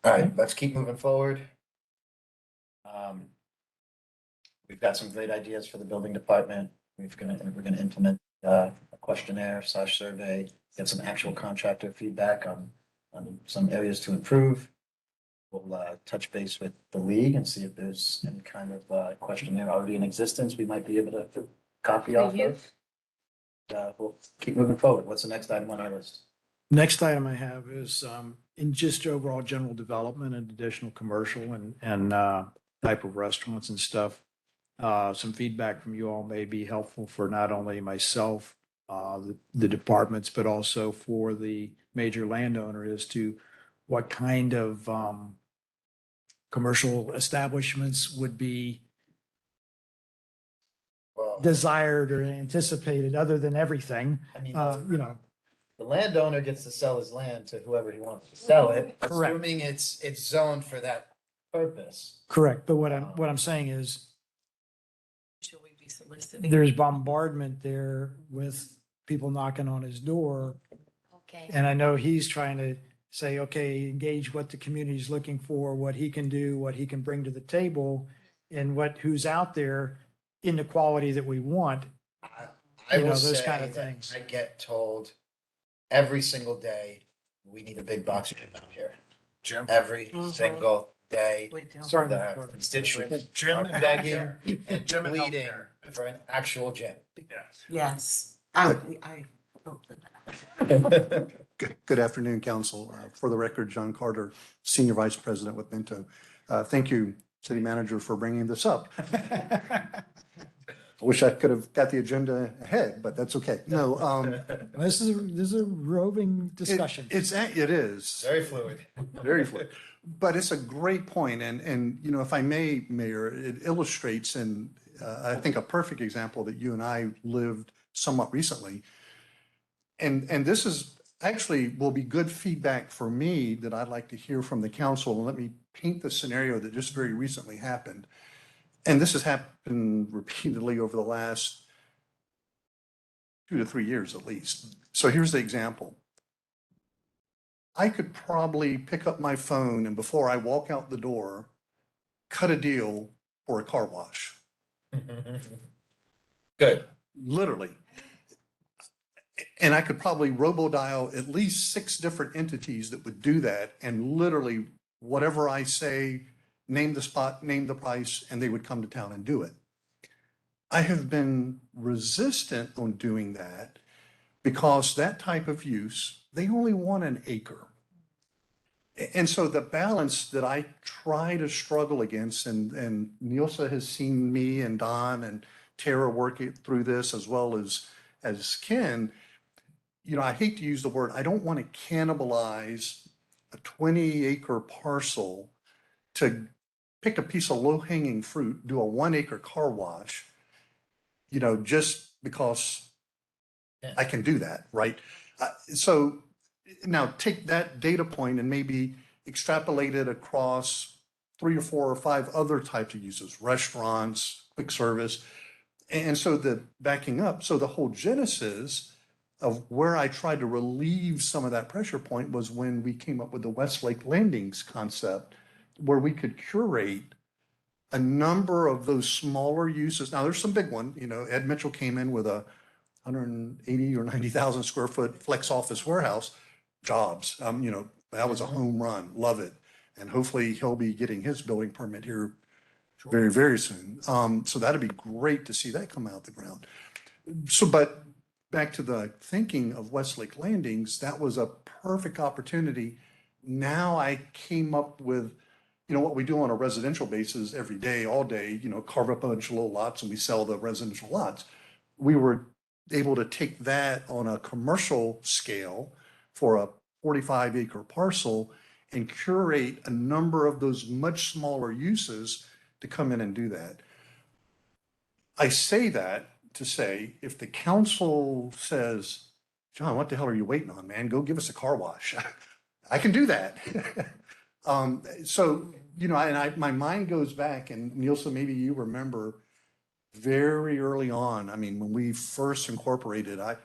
All right, let's keep moving forward. We've got some great ideas for the building department. We're gonna implement a questionnaire / survey, get some actual contractor feedback on some areas to improve. We'll touch base with the league and see if there's any kind of questionnaire already in existence we might be able to copy off Review. of. We'll keep moving forward. What's the next item on our list? Next item I have is in just overall general development and additional commercial and type of restaurants and stuff. Some feedback from you all may be helpful for not only myself, the departments, but also for the major landowner as to what kind of commercial establishments would be Well, desired or anticipated other than everything, I mean, the landowner gets to sell his land to whoever he wants to sell it, Correct. assuming it's zoned for that purpose. correct. But what I'm saying is Should we be soliciting? there's bombardment there with people knocking on his door. Okay. And I know he's trying to say, okay, engage what the community is looking for, what he can do, what he can bring to the table, and who's out there in the quality that we want. I You know, will those say kind of that things. I get told every single day, we need a big box gym out here. Jim. Every Mhm. single day, We do. Sorry. the constituents Gym are and begging healthcare. and Gym and pleading healthcare. for an actual gym. Yes. Yes. I hope that. Good afternoon, Council. For the record, John Carter, Senior Vice President with Minto. Thank you, City Manager, for bringing this up. I wish I could have got the agenda ahead, but that's okay. No, This is a roving discussion. it is. Very fluid. Very fluid. But it's a great point, and you know, if I may, Mayor, it illustrates, and I think a perfect example that you and I lived somewhat recently. And this is actually will be good feedback for me that I'd like to hear from the council. And let me paint the scenario that just very recently happened. And this has happened repeatedly over the last 2 to 3 years at least. So here's the example. I could probably pick up my phone and before I walk out the door, cut a deal for a car wash. Good. Literally. And I could probably robo-dial at least 6 different entities that would do that. And literally, whatever I say, name the spot, name the price, and they would come to town and do it. I have been resistant on doing that because that type of use, they only want an acre. And so the balance that I try to struggle against, and Nielsa has seen me and Don and Tara working through this as well as Ken, you know, I hate to use the word, I don't want to cannibalize a 20-acre parcel to pick a piece of low-hanging fruit, do a 1-acre car wash, you know, just because I can do that, right? So now take that data point and maybe extrapolate it across 3 or 4 or 5 other types of uses, restaurants, quick service. And so backing up, so the whole genesis of where I tried to relieve some of that pressure point was when we came up with the Westlake landings concept, where we could curate a number of those smaller uses. Now, there's some big one, you know, Ed Mitchell came in with a 180 or 90,000 square foot flex office warehouse jobs. You know, that was a home run, love it. And hopefully he'll be getting his building permit here very, very soon. So that'd be great to see that come out the ground. So, but back to the thinking of Westlake Landings, that was a perfect opportunity. Now I came up with you know, what we do on a residential basis every day, all day, you know, carve up a bunch of little lots and we sell the residential lots. We were able to take that on a commercial scale for a 45-acre parcel and curate a number of those much smaller uses to come in and do that. I say that to say, if the council says, John, what the hell are you waiting on, man? Go give us a car wash. I can do that. So, you know, my mind goes back, and Nielsen, maybe you remember very early on. I mean, when we first incorporated, I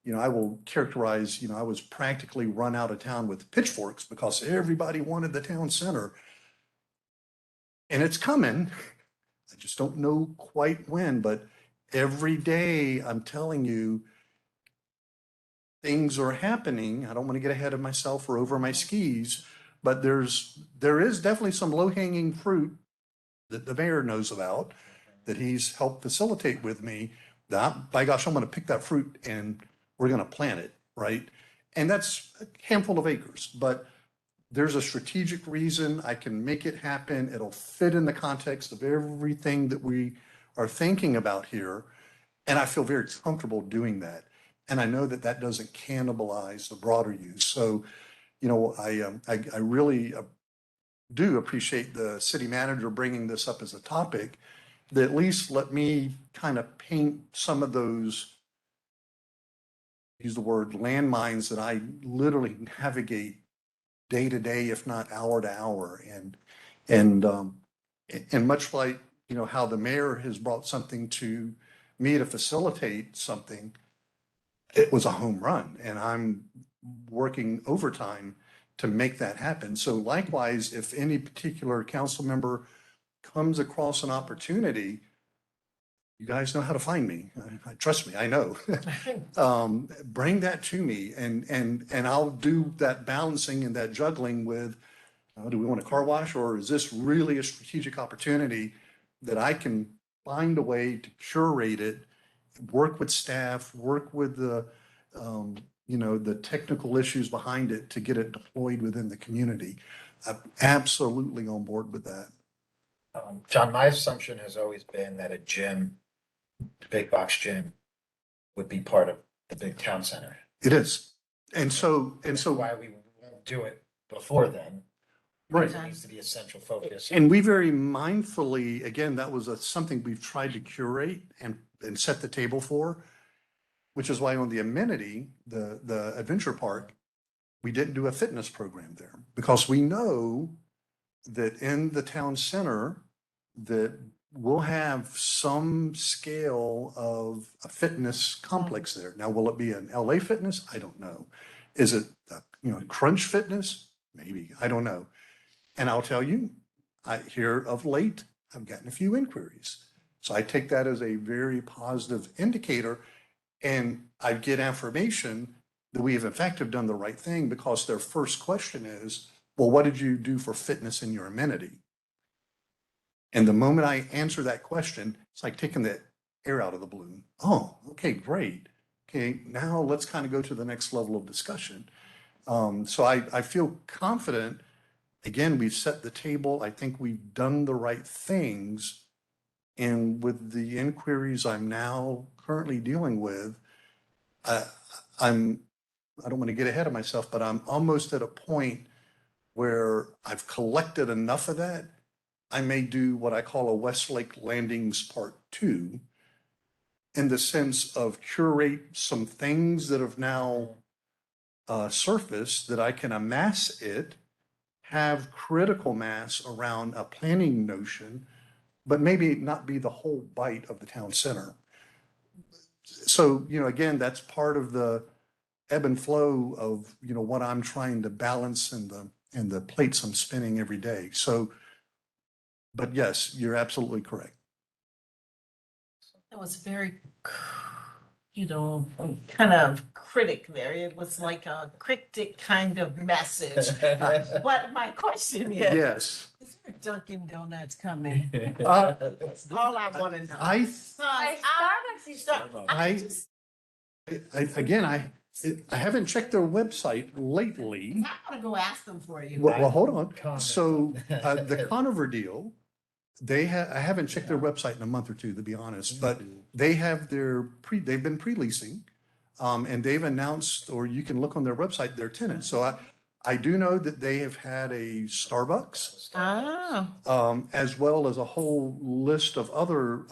will characterize, I was practically run out of town with pitchforks because everybody wanted the town center. And it's coming. I just don't know quite when, but every day I'm telling you, things are happening. I don't want to get ahead of myself or over my skis, but there is definitely some low-hanging fruit that the mayor knows about, that he's helped facilitate with me. That, by gosh, I'm going to pick that fruit and we're going to plant it, right? And that's a handful of acres, but there's a strategic reason I can make it happen. It'll fit in the context of everything that we are thinking about here. And I feel very comfortable doing that. And I know that that doesn't cannibalize the broader use. So, I really do appreciate the city manager bringing this up as a topic, that at least let me kind of paint some of those, use the word landmines, that I literally navigate day to day, if not hour to hour. And much like, how the mayor has brought something to me to facilitate something, it was a home run, and I'm working overtime to make that happen. So likewise, if any particular council member comes across an opportunity, you guys know how to find me. Trust me, I know. Bring that to me, and I'll do that balancing and that juggling with, do we want a car wash, or is this really a strategic opportunity that I can find a way to curate it, work with staff, work with the technical issues behind it to get it deployed within the community. I'm absolutely on board with that. John, my assumption has always been that a gym, big box gym, would be part of the big town center. It is. And so, Why we won't do it before then. right. It needs to be a central focus. And we very mindfully, again, that was something we've tried to curate and set the table for, which is why on the amenity, the adventure park, we didn't do a fitness program there, because we know that in the town center that we'll have some scale of a fitness complex there. Now, will it be an LA Fitness? I don't know. Is it, Crunch Fitness? Maybe, I don't know. And I'll tell you, here of late, I've gotten a few inquiries. So I take that as a very positive indicator, and I get affirmation that we have in fact have done the right thing, because their first question is, well, what did you do for fitness in your amenity? And the moment I answer that question, it's like taking the air out of the balloon. Oh, okay, great. Okay, now let's kind of go to the next level of discussion. So I feel confident. Again, we've set the table. I think we've done the right things. And with the inquiries I'm now currently dealing with, I don't want to get ahead of myself, but I'm almost at a point where I've collected enough of that. I may do what I call a Westlake Landings Part 2, in the sense of curate some things that have now surfaced, that I can amass it, have critical mass around a planning notion, but maybe not be the whole bite of the town center. So, again, that's part of the ebb and flow of, what I'm trying to balance and the plates I'm spinning every day. So, but yes, you're absolutely correct. That was very, kind of critic there. It was like a cryptic kind of message. But my question is, Yes. is there Dunkin Donuts coming? Uh, That's all I want to know. I Starbucks is again, I haven't checked their website lately. I'm gonna go ask them for you. Well, hold on. Comment. So the Conover deal, I haven't checked their website in a month or two, to be honest, but they have they've been pre-leasing. And they've announced, or you can look on their website, their tenants. So I do know that they have had a Starbucks, as well as a whole list of other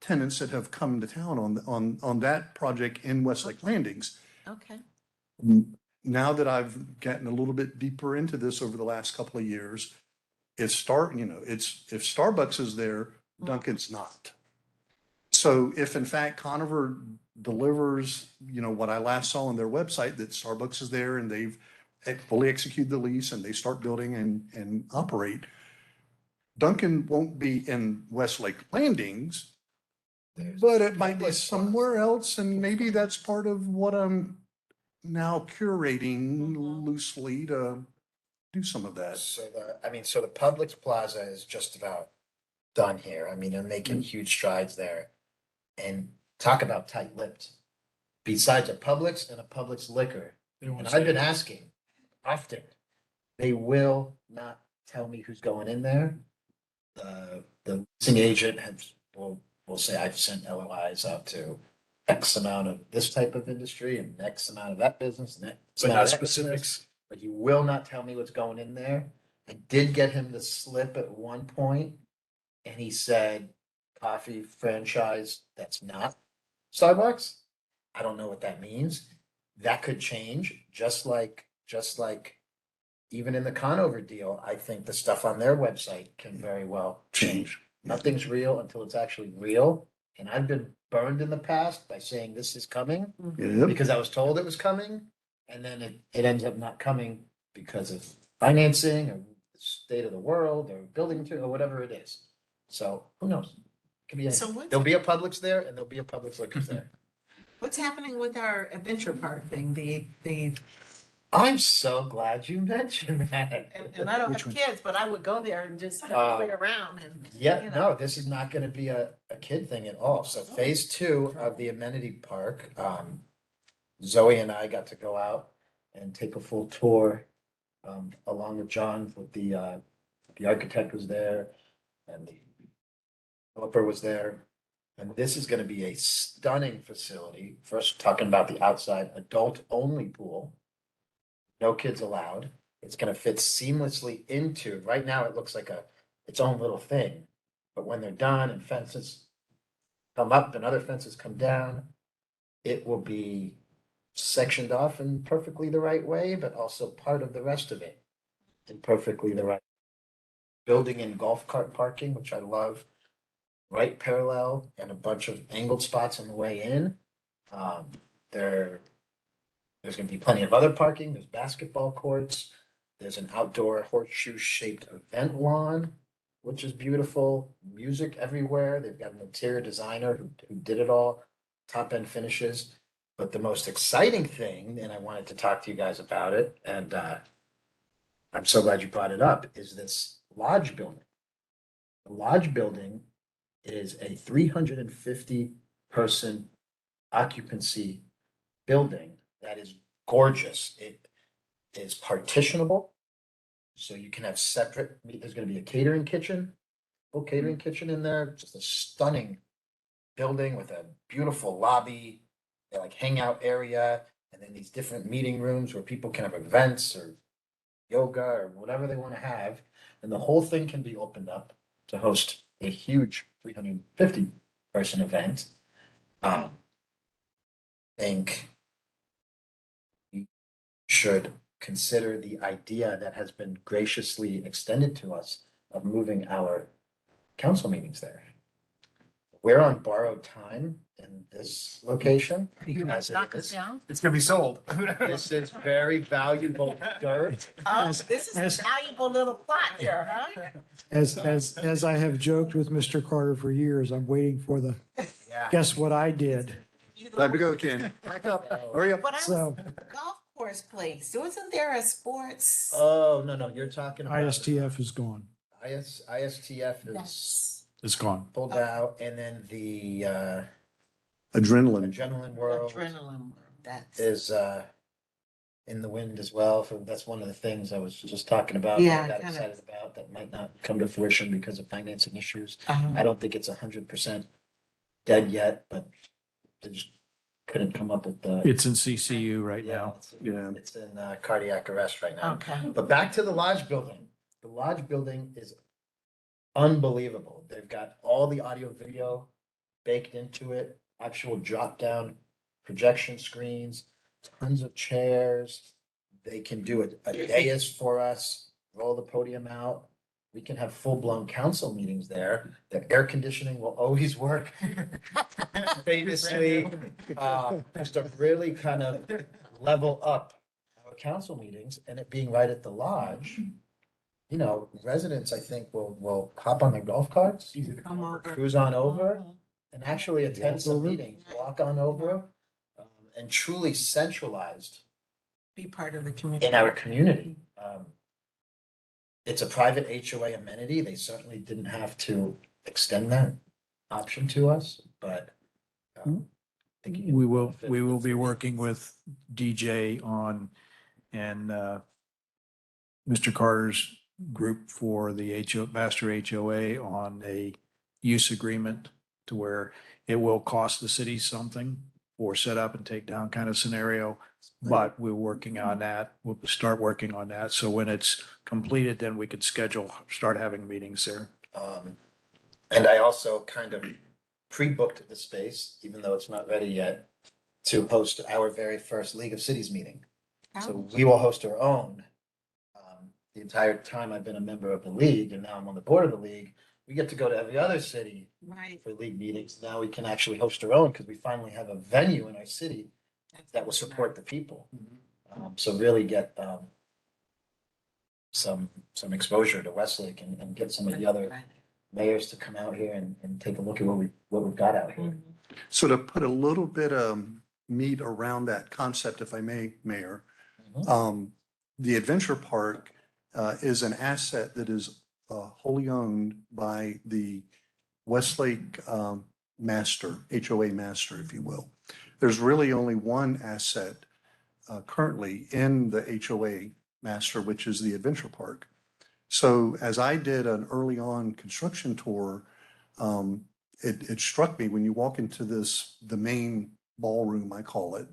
tenants that have come to town on that project in Westlake Landings. Okay. Now that I've gotten a little bit deeper into this over the last couple of years, if Starbucks is there, Dunkin's not. So if in fact Conover delivers, what I last saw on their website, that Starbucks is there and they've fully executed the lease and they start building and operate, Dunkin won't be in Westlake Landings, but it might be somewhere else, and maybe that's part of what I'm now curating loosely to do some of that. So the Publix Plaza is just about done here. I mean, they're making huge strides there. And talk about tight-lipped. Besides a Publix and a Publix liquor, and I've been asking often, they will not tell me who's going in there. The leasing agent will say, I've sent LOIs out to X amount of this type of industry and X amount of that business and X amount of that business, but he will not tell me what's going in there. I did get him to slip at one point, and he said, coffee franchise that's not Starbucks. I don't know what that means. That could change, just like even in the Conover deal, I think the stuff on their website can very well change. Nothing's real until it's actually real. And I've been burned in the past by saying this is coming Yep. because I was told it was coming, and then it ends up not coming because of financing or the state of the world or building material or whatever it is. So who knows? Could be So anything. what's- There'll be a Publix there and there'll be a Publix liquor there. What's happening with our adventure park thing? The I'm so glad you mentioned that. and I don't Which have one? kids, but I would go there and just play around and. Yeah, you know. no, this is not gonna be a kid thing at all. So phase 2 of the amenity park, Zoe and I got to go out and take a full tour, along with John, with the architect was there and the developer was there. And this is gonna be a stunning facility. First, talking about the outside, adult-only pool. No kids allowed. It's gonna fit seamlessly into, right now it looks like its own little thing. But when they're done and fences come up and other fences come down, it will be sectioned off in perfectly the right way, but also part of the rest of it in perfectly the right. Building in golf cart parking, which I love, right parallel and a bunch of angled spots on the way in. There's gonna be plenty of other parking. There's basketball courts. There's an outdoor horseshoe-shaped event lawn, which is beautiful. Music everywhere. They've got an interior designer who did it all, top-end finishes. But the most exciting thing, and I wanted to talk to you guys about it, and I'm so glad you brought it up, is this lodge building. The lodge building is a 350-person occupancy building that is gorgeous. It is partitionable, so you can have separate, there's gonna be a catering kitchen, full catering kitchen in there, just a stunning building with a beautiful lobby, like hangout area, and then these different meeting rooms where people can have events or yoga or whatever they want to have. And the whole thing can be opened up to host a huge 350-person event. Think we should consider the idea that has been graciously extended to us of moving our council meetings there. We're on borrowed time in this location. as it Knock us is. down. It's gonna be sold. This is very valuable dirt. Oh, As- this is as- a valuable little plot here, huh? As I have joked with Mr. Carter for years, I'm waiting for the, Yeah. guess what I did? Time to go, Ken. Back up. Hurry up. But I was So golf course place. Wasn't there a sports? Oh, no, you're talking about. ISTF is gone. ISTF is Yes. It's gone. pulled out, and then the Adrenaline. adrenaline world. Adrenaline. That's, is in the wind as well. That's one of the things I was just talking about. that Yeah, I got kind of. excited about that might not come to fruition because of financing issues. uh-huh. I don't think it's 100% dead yet, but they just couldn't come up with the. It's in CCU right now. Yeah. It's in cardiac arrest right now. Okay. But back to the Lodge building. The Lodge building is unbelievable. They've got all the audio video baked into it, actual drop down projection screens, tons of chairs. They can do a dais for us, roll the podium out. We can have full-blown council meetings there. The air conditioning will always work. Famously, just to really kind of level up our council meetings, and it being right at the Lodge. You know, residents, I think, will hop on their golf carts, Come over. cruise on over, Uh-huh. and actually attend some meetings, walk on over, and truly centralized Be part of the community. in our community. It's a private HOA amenity. They certainly didn't have to extend that option to us, but. I think it We will benefit be the- working with DJ on and Mr. Carter's group for the master HOA on a use agreement to where it will cost the city something for set up and take down kind of scenario. But we're working on that. We'll start working on that. So when it's completed, then we could start having meetings there. And I also kind of pre-booked the space, even though it's not ready yet, to host our very first League of Cities meeting. So we will host our own. The entire time I've been a member of the league, and now I'm on the board of the league, we get to go to every other city Right. for league meetings. Now we can actually host our own because we finally have a venue in our city that will support the people. So really get some exposure to Westlake and get some of the other mayors to come out here and take a look at what we've got out here. So to put a little bit of meat around that concept, if I may, Mayor, the Adventure Park is an asset that is wholly owned by the Westlake master, HOA master, if you will. There's really only one asset currently in the HOA master, which is the Adventure Park. So as I did an early on construction tour, it struck me when you walk into the main ballroom, I call it,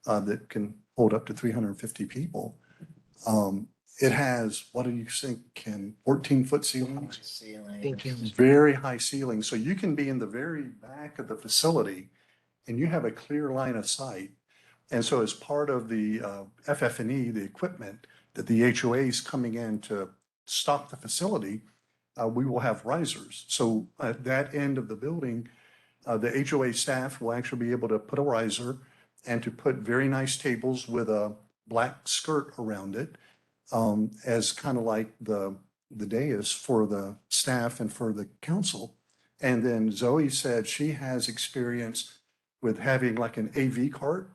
that can hold up to 350 people. It has, what do you think, Ken, 14-foot ceilings? Very high ceilings. So you can be in the very back of the facility and you have a clear line of sight. And so as part of the FF&E, the equipment that the HOA is coming in to stock the facility, we will have risers. So at that end of the building, the HOA staff will actually be able to put a riser and to put very nice tables with a black skirt around it as kind of like the dais for the staff and for the council. And then Zoe said she has experience with having like an AV cart,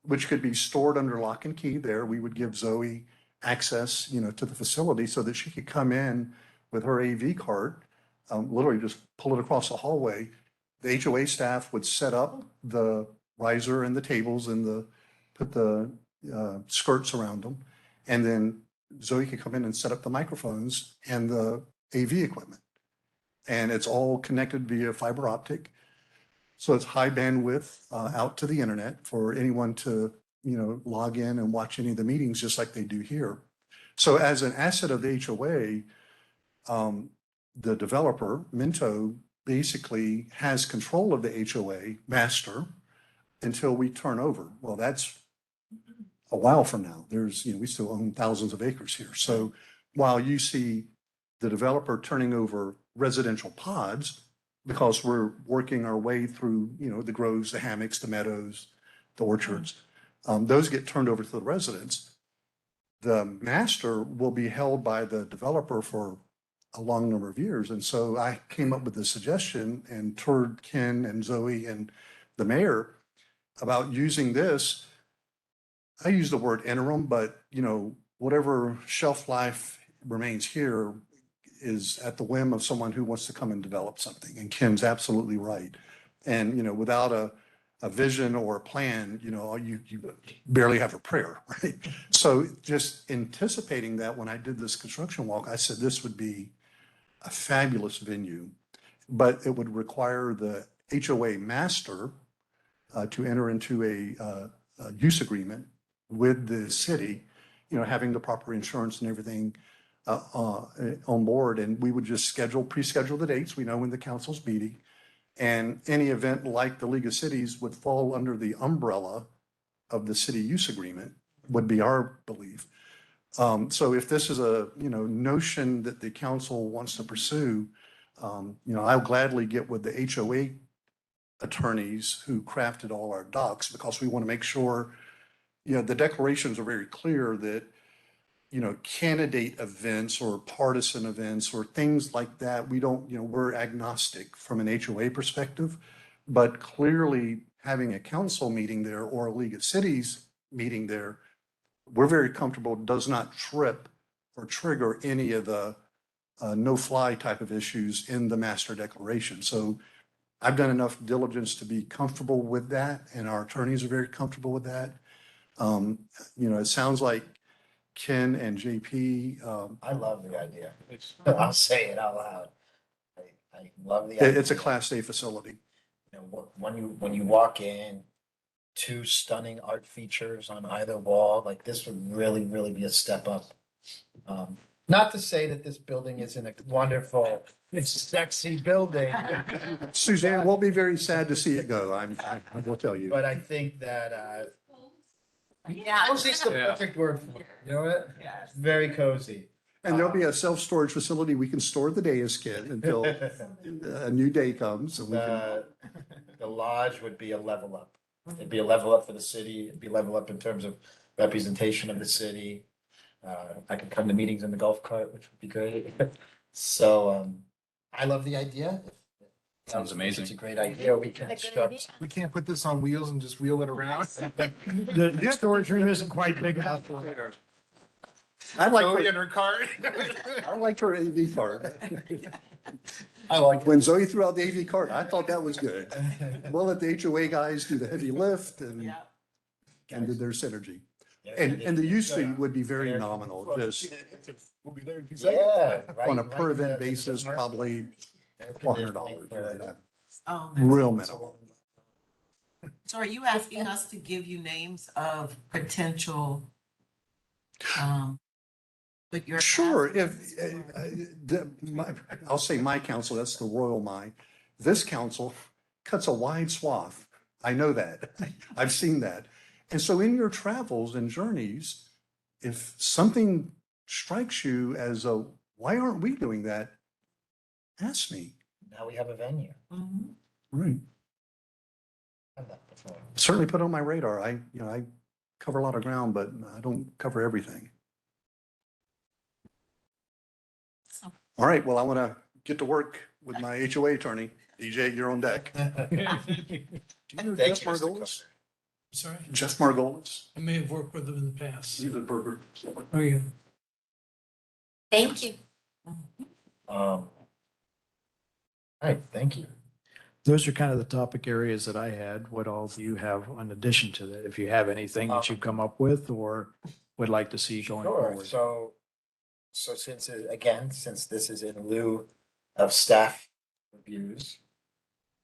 which could be stored under lock and key there. We would give Zoe access, to the facility so that she could come in with her AV cart, literally just pull it across the hallway. The HOA staff would set up the riser and the tables and put the skirts around them. And then Zoe could come in and set up the microphones and the AV equipment. And it's all connected via fiber optic. So it's high bandwidth out to the internet for anyone to, log in and watch any of the meetings just like they do here. So as an asset of the HOA, the developer, Minto, basically has control of the HOA master until we turn over. Well, that's a while from now. We still own thousands of acres here. So while you see the developer turning over residential pods, because we're working our way through, the groves, the hammocks, the meadows, the orchards, those get turned over to the residents. The master will be held by the developer for a long number of years. And so I came up with the suggestion and toured Ken and Zoe and the mayor about using this. I use the word interim, but whatever shelf life remains here is at the whim of someone who wants to come and develop something. And Ken's absolutely right. And, without a vision or a plan, you barely have a prayer, right? So just anticipating that when I did this construction walk, I said this would be a fabulous venue, but it would require the HOA master to enter into a use agreement with the city, having the proper insurance and everything on board. And we would just pre-schedule the dates. We know when the council's meeting. And any event like the League of Cities would fall under the umbrella of the city use agreement, would be our belief. So if this is a, notion that the council wants to pursue, I'll gladly get with the HOA attorneys who crafted all our docs, because we want to make sure, the declarations are very clear that, candidate events or partisan events or things like that, we don't, we're agnostic from an HOA perspective, but clearly having a council meeting there or a League of Cities meeting there, we're very comfortable, does not trip or trigger any of the no-fly type of issues in the master declaration. So I've done enough diligence to be comfortable with that, and our attorneys are very comfortable with that. It sounds like Ken and JP, I love the idea. I'll say it out loud. I love the idea. it's a Class A facility. When you walk in, two stunning art features on either wall, like this would really, really be a step up. Not to say that this building isn't a wonderful, sexy building. Suzanne, we'll be very sad to see it go. I will tell you. But I think that, Yeah. cozy's the perfect word for it, you know what? Yes. Very cozy. And there'll be a self-storage facility. We can store the day as Ken until a new day comes. And we can, The lodge would be a level up. It'd be a level up for the city. It'd be a level up in terms of representation of the city. I could come to meetings in the golf cart, which would be great. So, I love the idea. Sounds amazing. It's a great idea. We can That's a good start. idea. We can't put this on wheels and just wheel it around. The storage room isn't quite big enough for it. I like Zoe her, in her cart. I liked her AV card. I like When Zoe threw out the AV card, I thought that was good. We'll let the HOA guys do the heavy lift and do their synergy. And the use fee would be very nominal, just We'll be there in 2 seconds. Yeah. on a right- per right event there. basis, probably $400. Oh, Real minimal. so are you asking us to give you names of potential, but you're. Sure, asking us for- I'll say my council, that's the royal my. This council cuts a wide swath. I know that. I've seen that. And so in your travels and journeys, if something strikes you as why aren't we doing that? Ask me. Now we have a venue. Mhm. Right. Had that before. Certainly put on my radar. I cover a lot of ground, but I don't cover everything. So- All right, well, I want to get to work with my HOA attorney. DJ, you're on deck. Do you know Thank Jeff you, Mr. Margolis? Sorry, Jeff Margolis? I may have worked with them in the past. He's a burger. Oh, yeah. Thank you. All right, thank you. Those are kind of the topic areas that I had. What all do you have in addition to that? If you have anything that you've come up with or would like to see going Sure, forward? so since this is in lieu of staff reviews,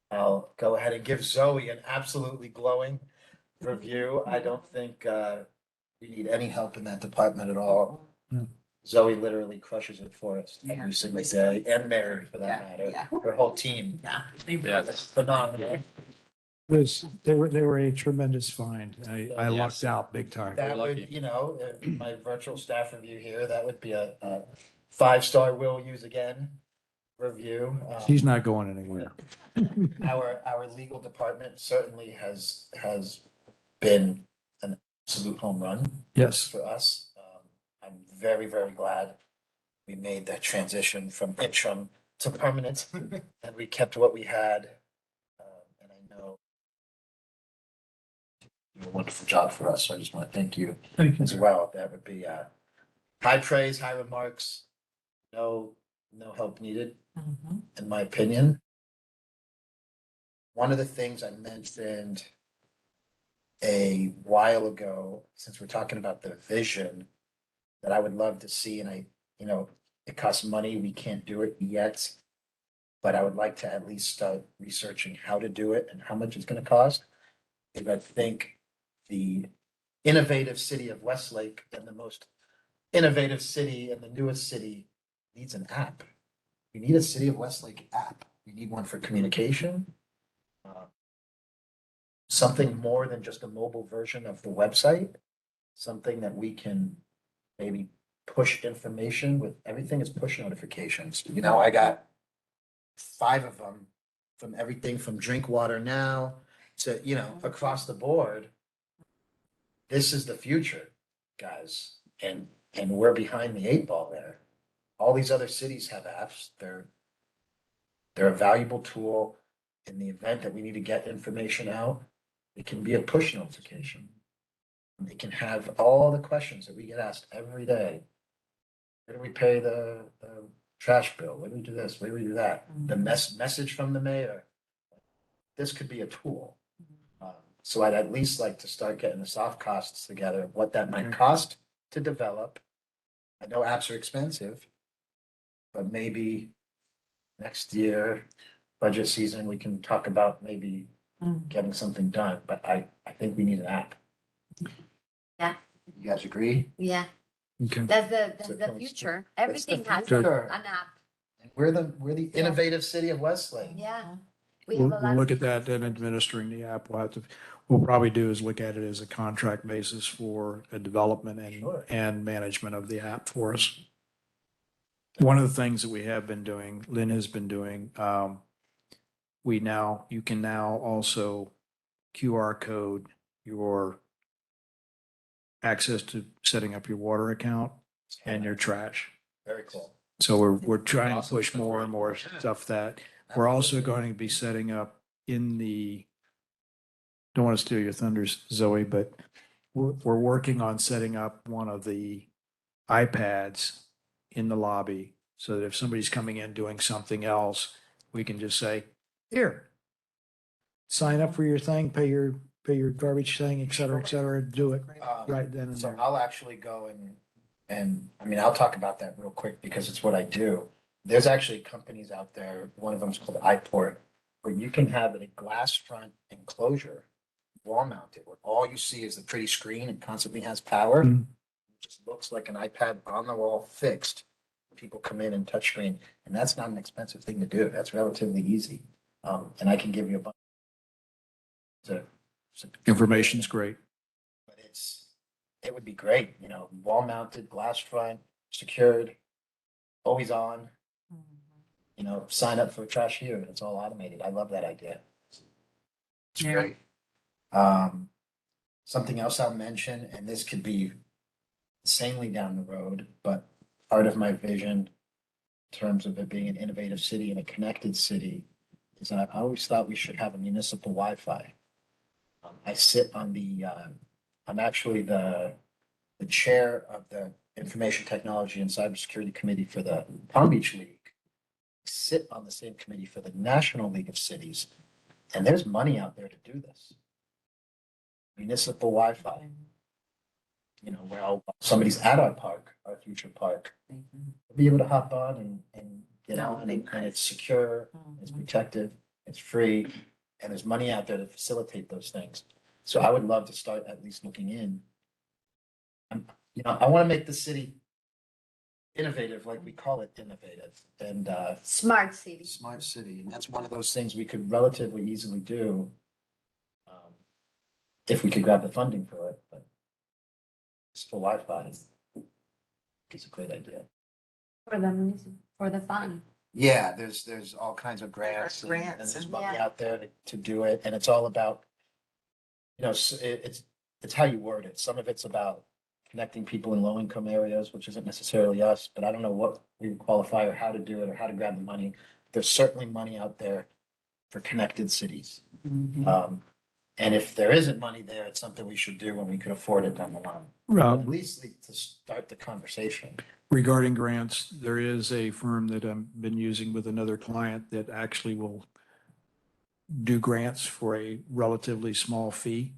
I'll go ahead and give Zoe an absolutely glowing review. I don't think we need any help in that department at all. Hmm. Zoe literally crushes it for us Yeah. every single day, and Mary for that matter. Yeah. Her whole team, Yeah. Yeah, it's phenomenal. They were a tremendous find. I lucked out big time. That lucky. would, my virtual staff review here, that would be a 5-star will use again review. She's not going anywhere. Our legal department certainly has been an absolute home run Yes. for us. I'm very, very glad we made that transition from interim to permanent and we kept what we had. And I know you did a wonderful job for us. So I just want to thank you Thank as well. That would be high praise, high remarks. No help needed, Mhm. in my opinion. One of the things I mentioned a while ago, since we're talking about the vision, that I would love to see, and it costs money, we can't do it yet. But I would like to at least start researching how to do it and how much it's gonna cost. Because I think the innovative city of Westlake and the most innovative city and the newest city needs an app. We need a City of Westlake app. We need one for communication. Something more than just a mobile version of the website. Something that we can maybe push information with. Everything is push notifications. I got 5 of them from everything from Drink Water Now to, across the board. This is the future, guys. And we're behind the 8 ball there. All these other cities have apps. They're a valuable tool in the event that we need to get information out. It can be a push notification. It can have all the questions that we get asked every day. Where do we pay the trash bill? Where do we do this? Where do we do that? The message from the mayor. This could be a tool. So I'd at least like to start getting the soft costs together of what that might cost to develop. I know apps are expensive, but maybe next year, budget season, we can talk about maybe getting something done. But I think we need an app. Yeah. You guys agree? Yeah, Okay. that's So the can we- future. That's the Everything has future. an app. We're the innovative city of Westlake. Yeah. We have We'll a lot. look of at that, then administering the app. We'll probably do is look at it as a contract basis for a development Sure. and management of the app for us. One of the things that we have been doing, Lynn has been doing, you can now also QR code your access to setting up your water account and your trash. Very cool. So we're trying to push more and more stuff that we're also going to be setting up don't want to steal your thunders, Zoe, but we're working on setting up one of the iPads in the lobby so that if somebody's coming in doing something else, we can just say, here, sign up for your thing, pay your garbage thing, et cetera, do it right then and So there. I'll actually go and I'll talk about that real quick because it's what I do. There's actually companies out there, one of them is called iPort, where you can have a glass front enclosure, wall mounted, where all you see is the pretty screen and constantly has power. Mhm. It just looks like an iPad on the wall fixed. People come in and touch screen, and that's not an expensive thing to do. That's relatively easy. And I can give you a bunch of Information's great. but it would be great, wall mounted, glass front, secured, always on, sign up for trash here, and it's all automated. I love that idea. It's Yeah. great. Something else I'll mention, and this could be insanely down the road, but part of my vision in terms of it being an innovative city and a connected city is that I always thought we should have a municipal Wi-Fi. I sit on I'm actually the chair of the Information Technology and Cybersecurity Committee for the Palm Beach League. I sit on the same committee for the National League of Cities, and there's money out there to do this. Municipal Wi-Fi. Where somebody's at our park, our future park, be able to hop on and get on, and it's secure, it's protected, it's free, and there's money out there to facilitate those things. So I would love to start at least looking in. I want to make the city innovative, like we call it innovative, and Smart city. smart city, and that's one of those things we could relatively easily do if we could grab the funding for it. But it's for Wi-Fi. It's a great idea. For the fun. Yeah, there's all kinds of grants and Grants there's and- money Yeah. out there to do it, and it's all about, it's how you word it. Some of it's about connecting people in low-income areas, which isn't necessarily us, but I don't know what we would qualify or how to do it or how to grab the money. There's certainly money out there for connected cities. And if there isn't money there, it's something we should do when we could afford it down the line. At least to start the conversation. Regarding grants, there is a firm that I've been using with another client that actually will do grants for a relatively small fee.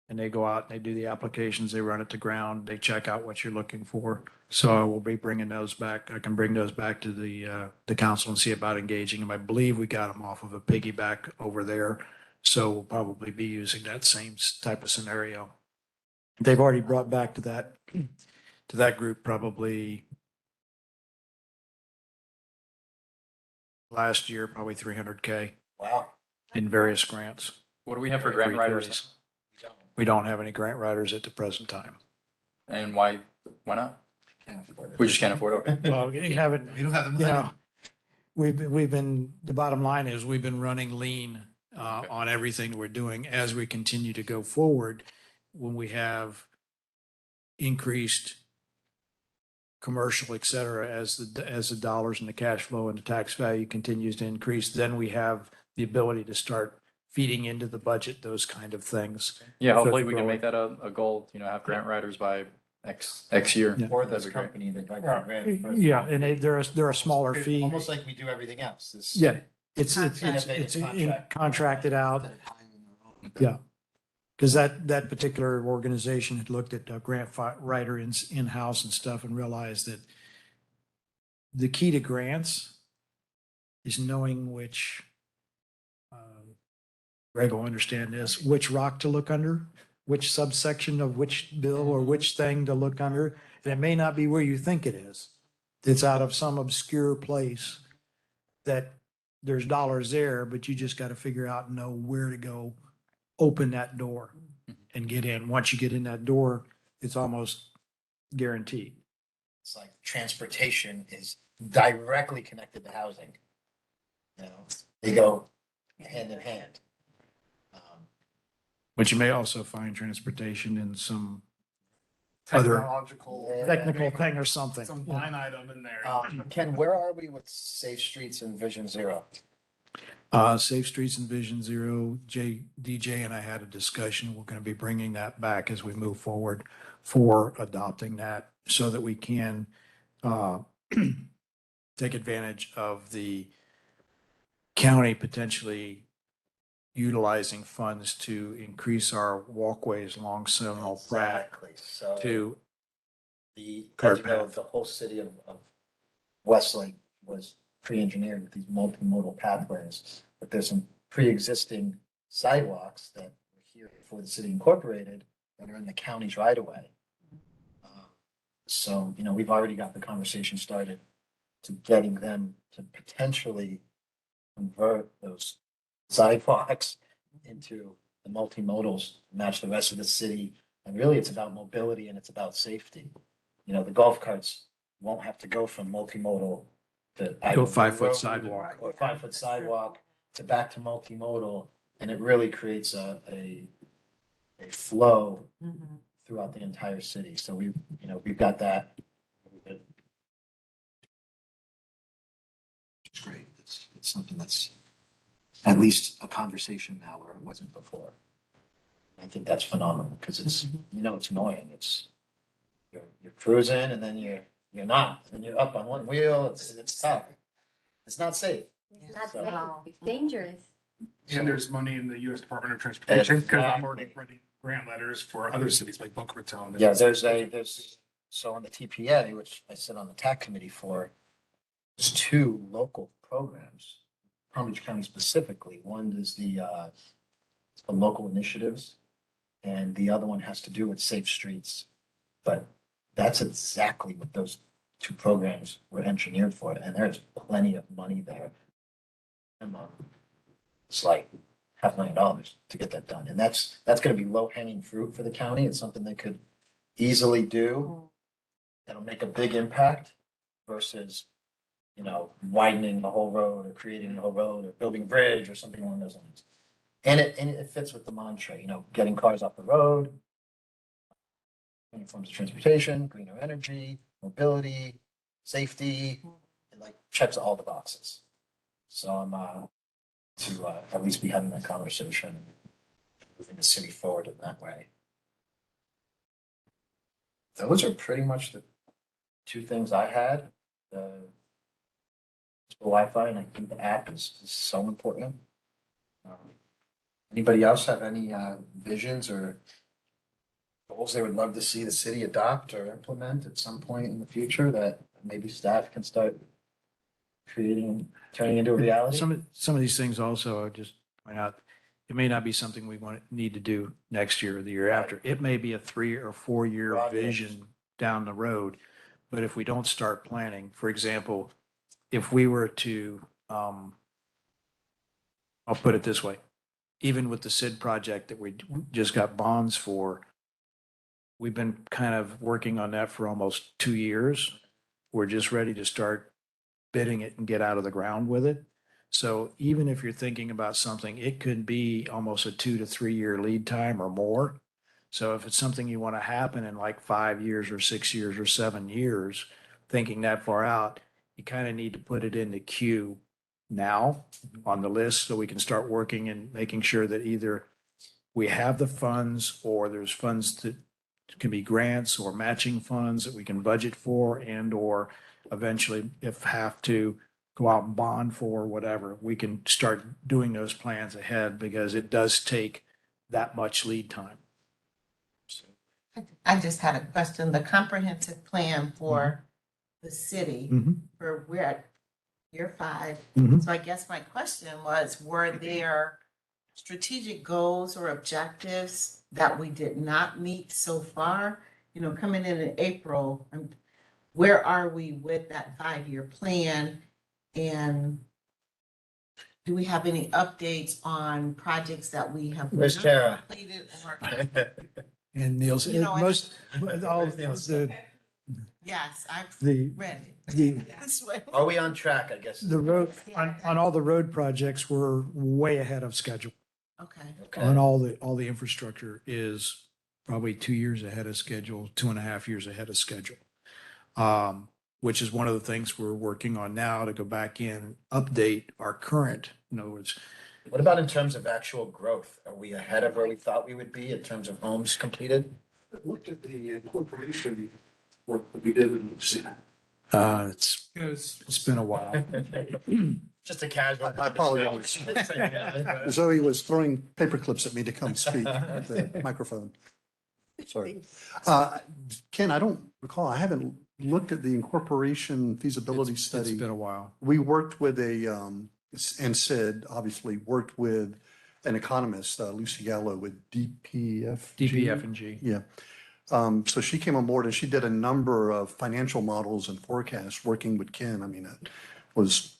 and they go out and they do the applications, they run it to ground, they check out what you're looking for. So I will be bringing those back. I can bring those back to the council and see about engaging them. I believe we got them off of a piggyback over there. So we'll probably be using that same type of scenario. They've already brought back to that group probably last year, probably 300K Wow. in various grants. What do we have for grant writers? Frequencies. We don't have any grant writers at the present time. And why not? Can't afford it. We just can't afford it. Well, you haven't, We don't have the you money. know, we've been, the bottom line is we've been running lean on everything we're doing as we continue to go forward. When we have increased commercial, et cetera, as the dollars and the cash flow and the tax value continues to increase, then we have the ability to start feeding into the budget, those kind of things. Yeah, So hopefully it's we can growing. make that a goal, have grant writers by X year. Yeah. Or this That'd be great. company that got the grant first. Yeah, and they're a smaller fee. Almost like we do everything else. This- Yeah, it's Innovative contract. contracted out. Yeah. Because that particular organization had looked at a grant writer in-house and stuff and realized that the key to grants is knowing which, Greg will understand this, which rock to look under, which subsection of which bill or which thing to look under. And it may not be where you think it is. It's out of some obscure place that there's dollars there, but you just got to figure out and know where to go, open that door and get in. Once you get in that door, it's almost guaranteed. It's like transportation is directly connected to housing. You know, they go hand in hand. But you may also find transportation in some other Technological. technical thing or something. Some line item in there. Ken, where are we with Safe Streets and Vision Zero? Safe Streets and Vision Zero, DJ and I had a discussion. We're going to be bringing that back as we move forward for adopting that so that we can take advantage of the county potentially utilizing funds to increase our walkways along Seminole Pratt Exactly. So to, the, Car as you know, path. the whole city of Westlake was pre-engineered with these multimodal pathways. But there's some pre-existing sidewalks that were here before the city incorporated that are in the county's right of way. So, we've already got the conversation started to getting them to potentially convert those sidewalks into the multimodals, match the rest of the city. And really, it's about mobility and it's about safety. The golf carts won't have to go from multimodal to Go 5-foot road sidewalk. or 5-foot sidewalk to back to multimodal. And it really creates a flow throughout the entire city. So we've got that. It's great. It's something that's at least a conversation now where it wasn't before. I think that's phenomenal because it's annoying. You're cruising and then you're not, and you're up on one wheel. It's tough. It's not safe. It's not So- safe, it's dangerous. And there's money in the US Department of Transportation because I'm already Exactly. writing grant letters for other cities like Boca Raton. Yeah, so on the TPA, which I sit on the TAC committee for, there's two local programs, Palm Beach County specifically. One is the local initiatives, and the other one has to do with safe streets. But that's exactly what those two programs were engineered for, and there's plenty of money there. It's like $500,000 to get that done, and that's gonna be low hanging fruit for the county. It's something they could easily do. That'll make a big impact versus, widening the whole road or creating the whole road or building a bridge or something along those lines. And it fits with the mantra, getting cars off the road, any forms of transportation, greener energy, mobility, safety, it like checks all the boxes. So I'm to at least be having that conversation, moving the city forward in that way. Those are pretty much the two things I had. The Wi-Fi, and I think the app is so important. Anybody else have any visions or goals they would love to see the city adopt or implement at some point in the future that maybe staff can start creating, turning into a reality? Some of these things also, I just point out, it may not be something we need to do next year or the year after. It may be a 3 or 4 year Broad goals. vision down the road. But if we don't start planning, for example, if we were to, I'll put it this way, even with the SID project that we just got bonds for, we've been kind of working on that for almost 2 years. We're just ready to start bidding it and get out of the ground with it. So even if you're thinking about something, it could be almost a 2 to 3 year lead time or more. So if it's something you want to happen in like 5 years or 6 years or 7 years, thinking that far out, you kind of need to put it in the queue now on the list so we can start working and making sure that either we have the funds or there's funds that can be grants or matching funds that we can budget for and or eventually if have to go out and bond for whatever, we can start doing those plans ahead because it does take that much lead time. I just had a question. The comprehensive plan for the city, where we're at year 5. Mhm. So I guess my question was, were there strategic goals or objectives that we did not meet so far? You know, coming in April, where are we with that 5-year plan? And do we have any updates on projects that we have Where's not Tara? completed or? And Niels, You know, most, all of the, Yes, I've the, read it. the, This way. Are we on track, I guess? the road, on all the road projects, we're way ahead of schedule. Okay. Okay. On all the infrastructure is probably 2 years ahead of schedule, 2.5 years ahead of schedule. Which is one of the things we're working on now to go back in, update our current, in other words, What about in terms of actual growth? Are we ahead of where we thought we would be in terms of homes completed? Look at the incorporation work that we did in the city. it's been a while. Just a casual. I apologize. Zoe was throwing paper clips at me to come speak at the microphone. Sorry. Ken, I don't recall, I haven't looked at the incorporation feasibility It's study. been a while. We worked with and Sid obviously worked with an economist, Lucy Gallo with DPF. DPF&G. Yeah. So she came on board and she did a number of financial models and forecasts working with Ken. I mean, it was,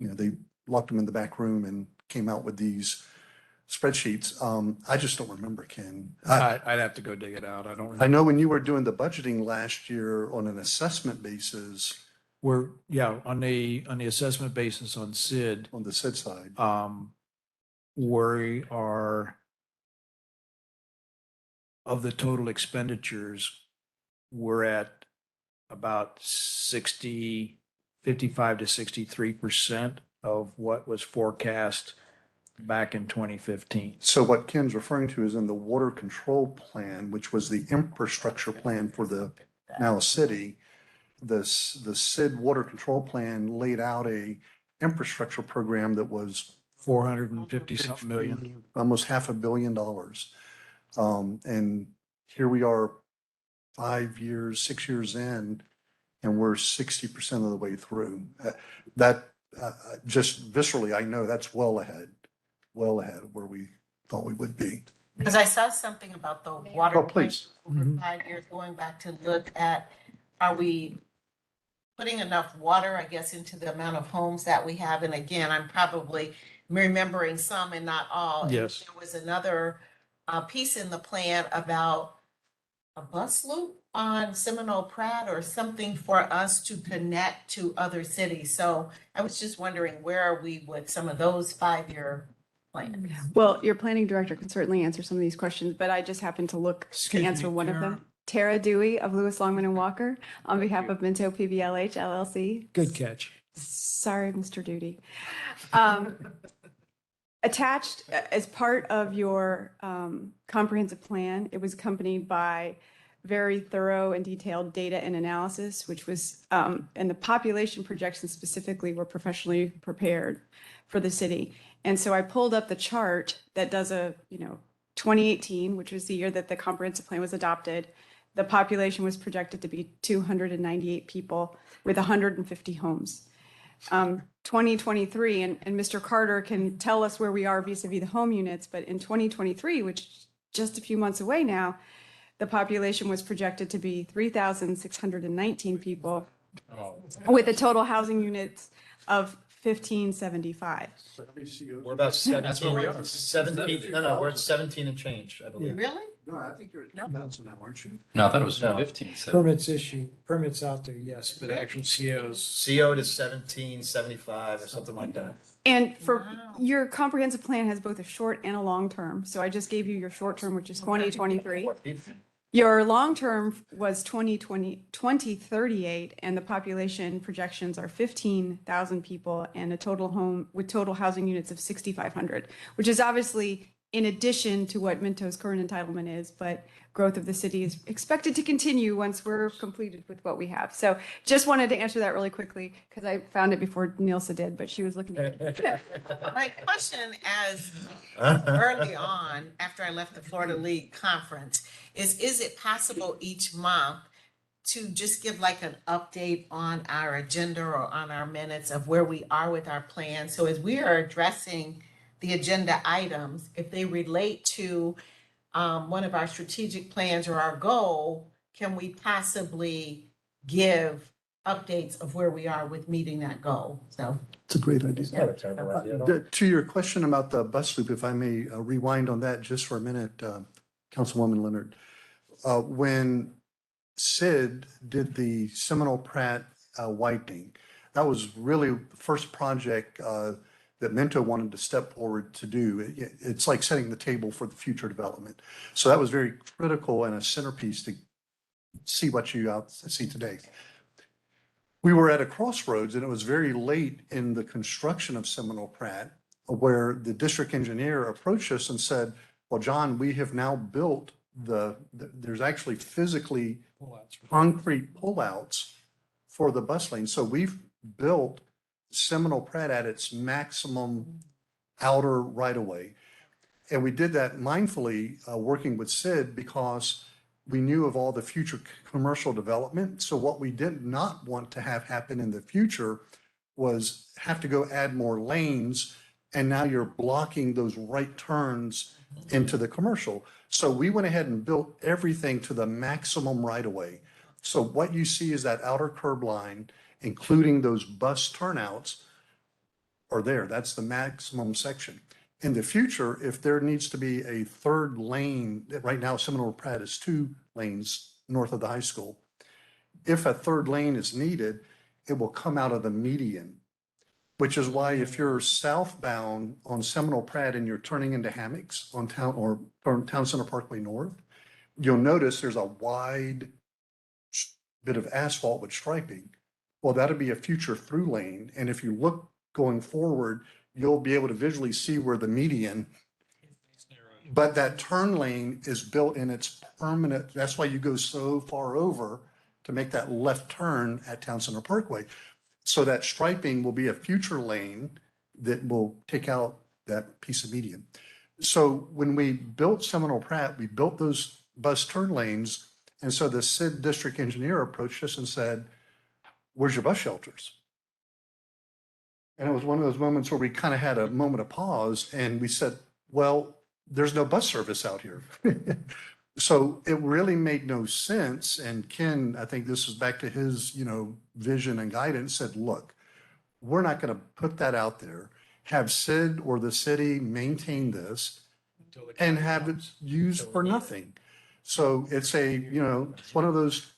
they locked him in the back room and came out with these spreadsheets. I just don't remember, Ken. I'd have to go dig it out. I don't I remember. know when you were doing the budgeting last year on an assessment basis On the assessment basis on SID, on the Sid side. we are, of the total expenditures, we're at about 55 to 63% of what was forecast back in 2015. So what Ken's referring to is in the water control plan, which was the infrastructure plan for the now city. The SID water control plan laid out a infrastructure program that was 450 something million. almost $500 million. And here we are 5 years, 6 years in, and we're 60% of the way through. Just viscerally, I know that's well ahead of where we thought we would be. Because I saw something about the water. Oh, please. Over 5 years, going back to look at, are we putting enough water, I guess, into the amount of homes that we have? And again, I'm probably remembering some and not all. And Yes. there was another piece in the plan about a bus loop on Seminole Pratt or something for us to connect to other cities. So I was just wondering, where are we with some of those 5-year plans? Well, your planning director can certainly answer some of these questions, but I just happened to look to Excuse answer me, one of Tara. them. Tara Dewey of Lewis, Longman and Walker on behalf of Minto PBLH LLC. Good catch. Sorry, Mr. Duty. Attached as part of your comprehensive plan, it was accompanied by very thorough and detailed data and analysis, which was, and the population projections specifically were professionally prepared for the city. And so I pulled up the chart that does a, 2018, which was the year that the comprehensive plan was adopted, the population was projected to be 298 people with 150 homes. 2023, and Mr. Carter can tell us where we are vis-a-vis the home units, but in 2023, which is just a few months away now, the population was projected to be 3,619 people with a total housing units of 1,575. We're about That's where we 17, are. 17, no, we're at 17 and change, I believe. Really? No, I think you're at 2,000 now, aren't you? No, I thought it was No. 15. So Permits issued, permits out there, yes, but actual COs. CO to 1775 or something like that. And for Wow. your comprehensive plan has both a short and a long term. So I just gave you your short term, which is 2023. Your long term was 2038, and the population projections are 15,000 people and a total home with total housing units of 6,500, which is obviously in addition to what Minto's current entitlement is, but growth of the city is expected to continue once we're completed with what we have. So just wanted to answer that really quickly because I found it before Neilsa did, but she was looking at it. My question as early on, after I left the Florida League Conference, is it possible each month to just give like an update on our agenda or on our minutes of where we are with our plan? So as we are addressing the agenda items, if they relate to one of our strategic plans or our goal, can we possibly give updates of where we are with meeting that goal? So. It's a great idea. It's not a terrible idea at all. To your question about the bus loop, if I may rewind on that just for a minute, Councilwoman Leonard. When Sid did the Seminole Pratt widening, that was really the first project that Minto wanted to step forward to do. It's like setting the table for the future development. So that was very critical and a centerpiece to see what you see today. We were at a crossroads and it was very late in the construction of Seminole Pratt where the district engineer approached us and said, well, John, we have now built there's actually physically concrete pullouts for the bus lane. So we've built Seminole Pratt at its maximum outer right of way. And we did that mindfully, working with Sid because we knew of all the future commercial development. So what we did not want to have happen in the future was have to go add more lanes. And now you're blocking those right turns into the commercial. So we went ahead and built everything to the maximum right of way. So what you see is that outer curb line, including those bus turnouts are there. That's the maximum section. In the future, if there needs to be a third lane, right now Seminole Pratt is 2 lanes north of the high school. If a third lane is needed, it will come out of the median, which is why if you're southbound on Seminole Pratt and you're turning into Hammocks on Town Center Parkway North, you'll notice there's a wide bit of asphalt with striping. Well, that'll be a future through lane. And if you look going forward, you'll be able to visually see where the median, but that turn lane is built in its permanent. That's why you go so far over to make that left turn at Town Center Parkway. So that striping will be a future lane that will take out that piece of median. So when we built Seminole Pratt, we built those bus turn lanes. And so the Sid district engineer approached us and said, where's your bus shelters? And it was one of those moments where we kind of had a moment of pause and we said, well, there's no bus service out here. So it really made no sense. And Ken, I think this is back to his, vision and guidance, said, look, we're not going to put that out there, have Sid or the city maintain this and have it used for nothing. So it's it's one of those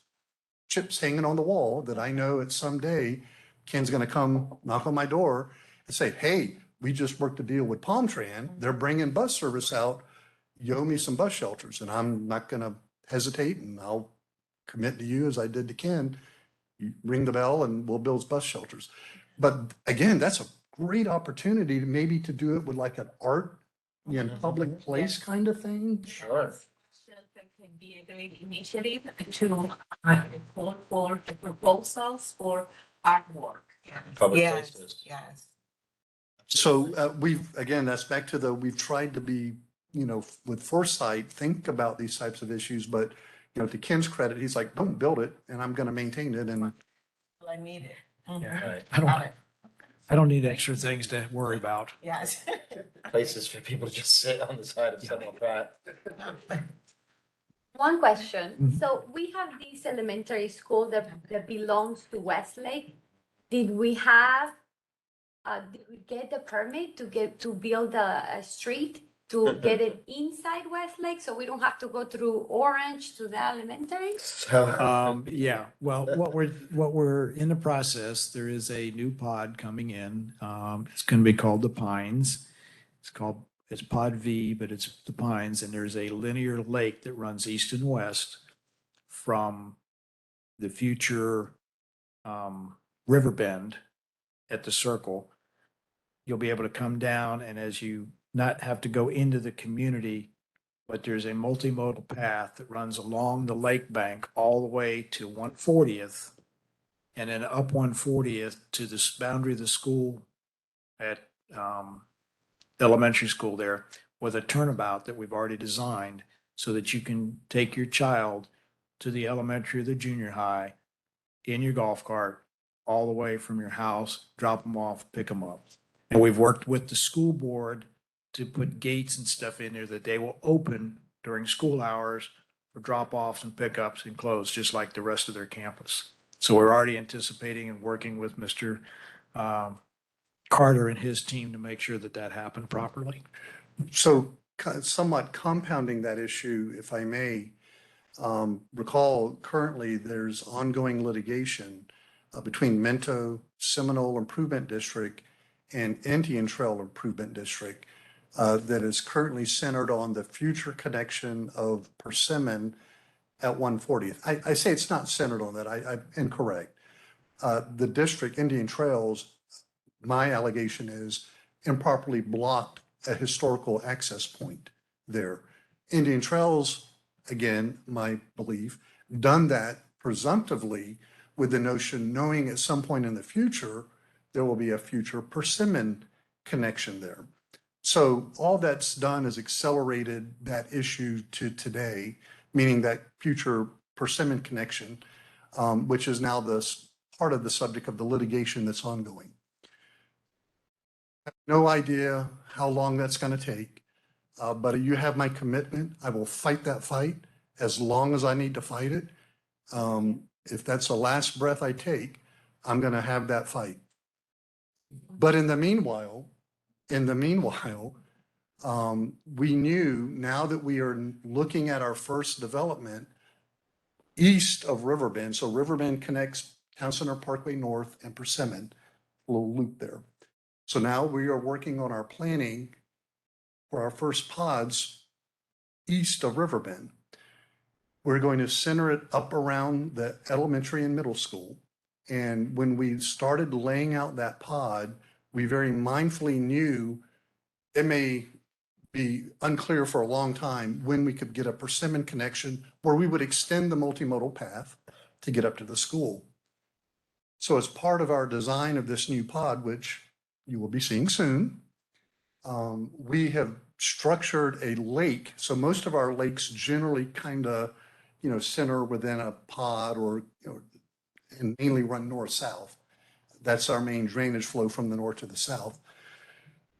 chips hanging on the wall that I know at some day Ken's going to come knock on my door and say, hey, we just worked a deal with Palmtran. They're bringing bus service out. You owe me some bus shelters. And I'm not going to hesitate and I'll commit to you as I did to Ken. You ring the bell and we'll build bus shelters. But again, that's a great opportunity to maybe to do it with like an art, public place kind of thing. Sure. That can be a great initiative to call for the proposals for artwork. Public Yes, places. yes. So we've tried to be with foresight, think about these types of issues. But, to Ken's credit, he's like, don't build it and I'm going to maintain it. And I need it. Yeah. Right. I don't need extra things to worry about. Yes. Places for people to just sit on the side of something like that. One question. Mhm. So we have this elementary school that belongs to Westlake. Did we get the permit to build a street to get it inside Westlake? So we don't have to go through Orange to the elementary? So, Yeah, well, what we're in the process, there is a new pod coming in. It's going to be called the Pines. It's Pod V, but it's the Pines, and there's a linear lake that runs east and west from the future river bend at the circle. You'll be able to come down, and as you not have to go into the community, but there's a multimodal path that runs along the lake bank all the way to 140th, and then up 140th to the boundary of the school at elementary school there, with a turnabout that we've already designed so that you can take your child to the elementary or the junior high in your golf cart all the way from your house, drop them off, pick them up. And we've worked with the school board to put gates and stuff in there that they will open during school hours for drop-offs and pickups and close, just like the rest of their campus. So we're already anticipating and working with Mr. Carter and his team to make sure that happened properly. So somewhat compounding that issue, if I may, recall currently there's ongoing litigation between Mento, Seminole Improvement District, and Indian Trail Improvement District that is currently centered on the future connection of Persimmon at 140th. I say it's not centered on that. I'm incorrect. The district, Indian Trails, my allegation is improperly blocked a historical access point there. Indian Trails, again, my belief, done that presumptively with the notion knowing at some point in the future, there will be a future Persimmon connection there. So all that's done is accelerated that issue to today, meaning that future Persimmon connection, which is now this part of the subject of the litigation that's ongoing. I have no idea how long that's going to take, but you have my commitment. I will fight that fight as long as I need to fight it. If that's the last breath I take, I'm going to have that fight. But in the meanwhile, we knew now that we are looking at our first development east of Riverbend. So Riverbend connects Town Center Parkway North and Persimmon, a little loop there. So now we are working on our planning for our first pods east of Riverbend. We're going to center it up around the elementary and middle school. And when we started laying out that pod, we very mindfully knew it may be unclear for a long time when we could get a Persimmon connection where we would extend the multimodal path to get up to the school. So as part of our design of this new pod, which you will be seeing soon, we have structured a lake. So most of our lakes generally kind of, center within a pod or, and mainly run north-south. That's our main drainage flow from the north to the south.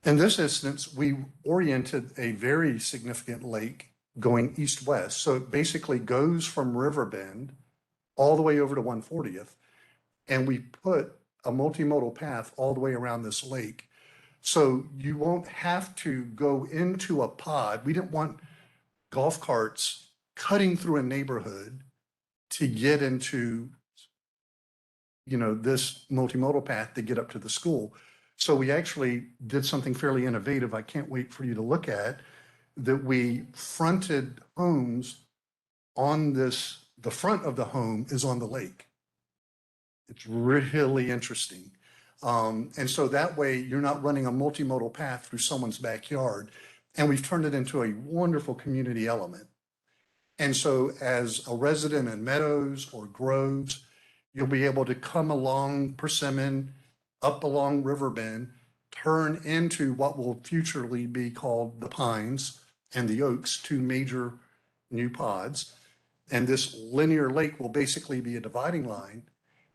In this instance, we oriented a very significant lake going east-west. So it basically goes from Riverbend all the way over to 140th. And we put a multimodal path all the way around this lake. So you won't have to go into a pod. We didn't want golf carts cutting through a neighborhood to get into, this multimodal path to get up to the school. So we actually did something fairly innovative. I can't wait for you to look at that. We fronted homes on this, the front of the home is on the lake. It's really interesting. And so that way you're not running a multimodal path through someone's backyard. And we've turned it into a wonderful community element. And so as a resident in Meadows or Groves, you'll be able to come along Persimmon, up along Riverbend, turn into what will futurely be called the Pines, and the Oaks, two major new pods. And this linear lake will basically be a dividing line.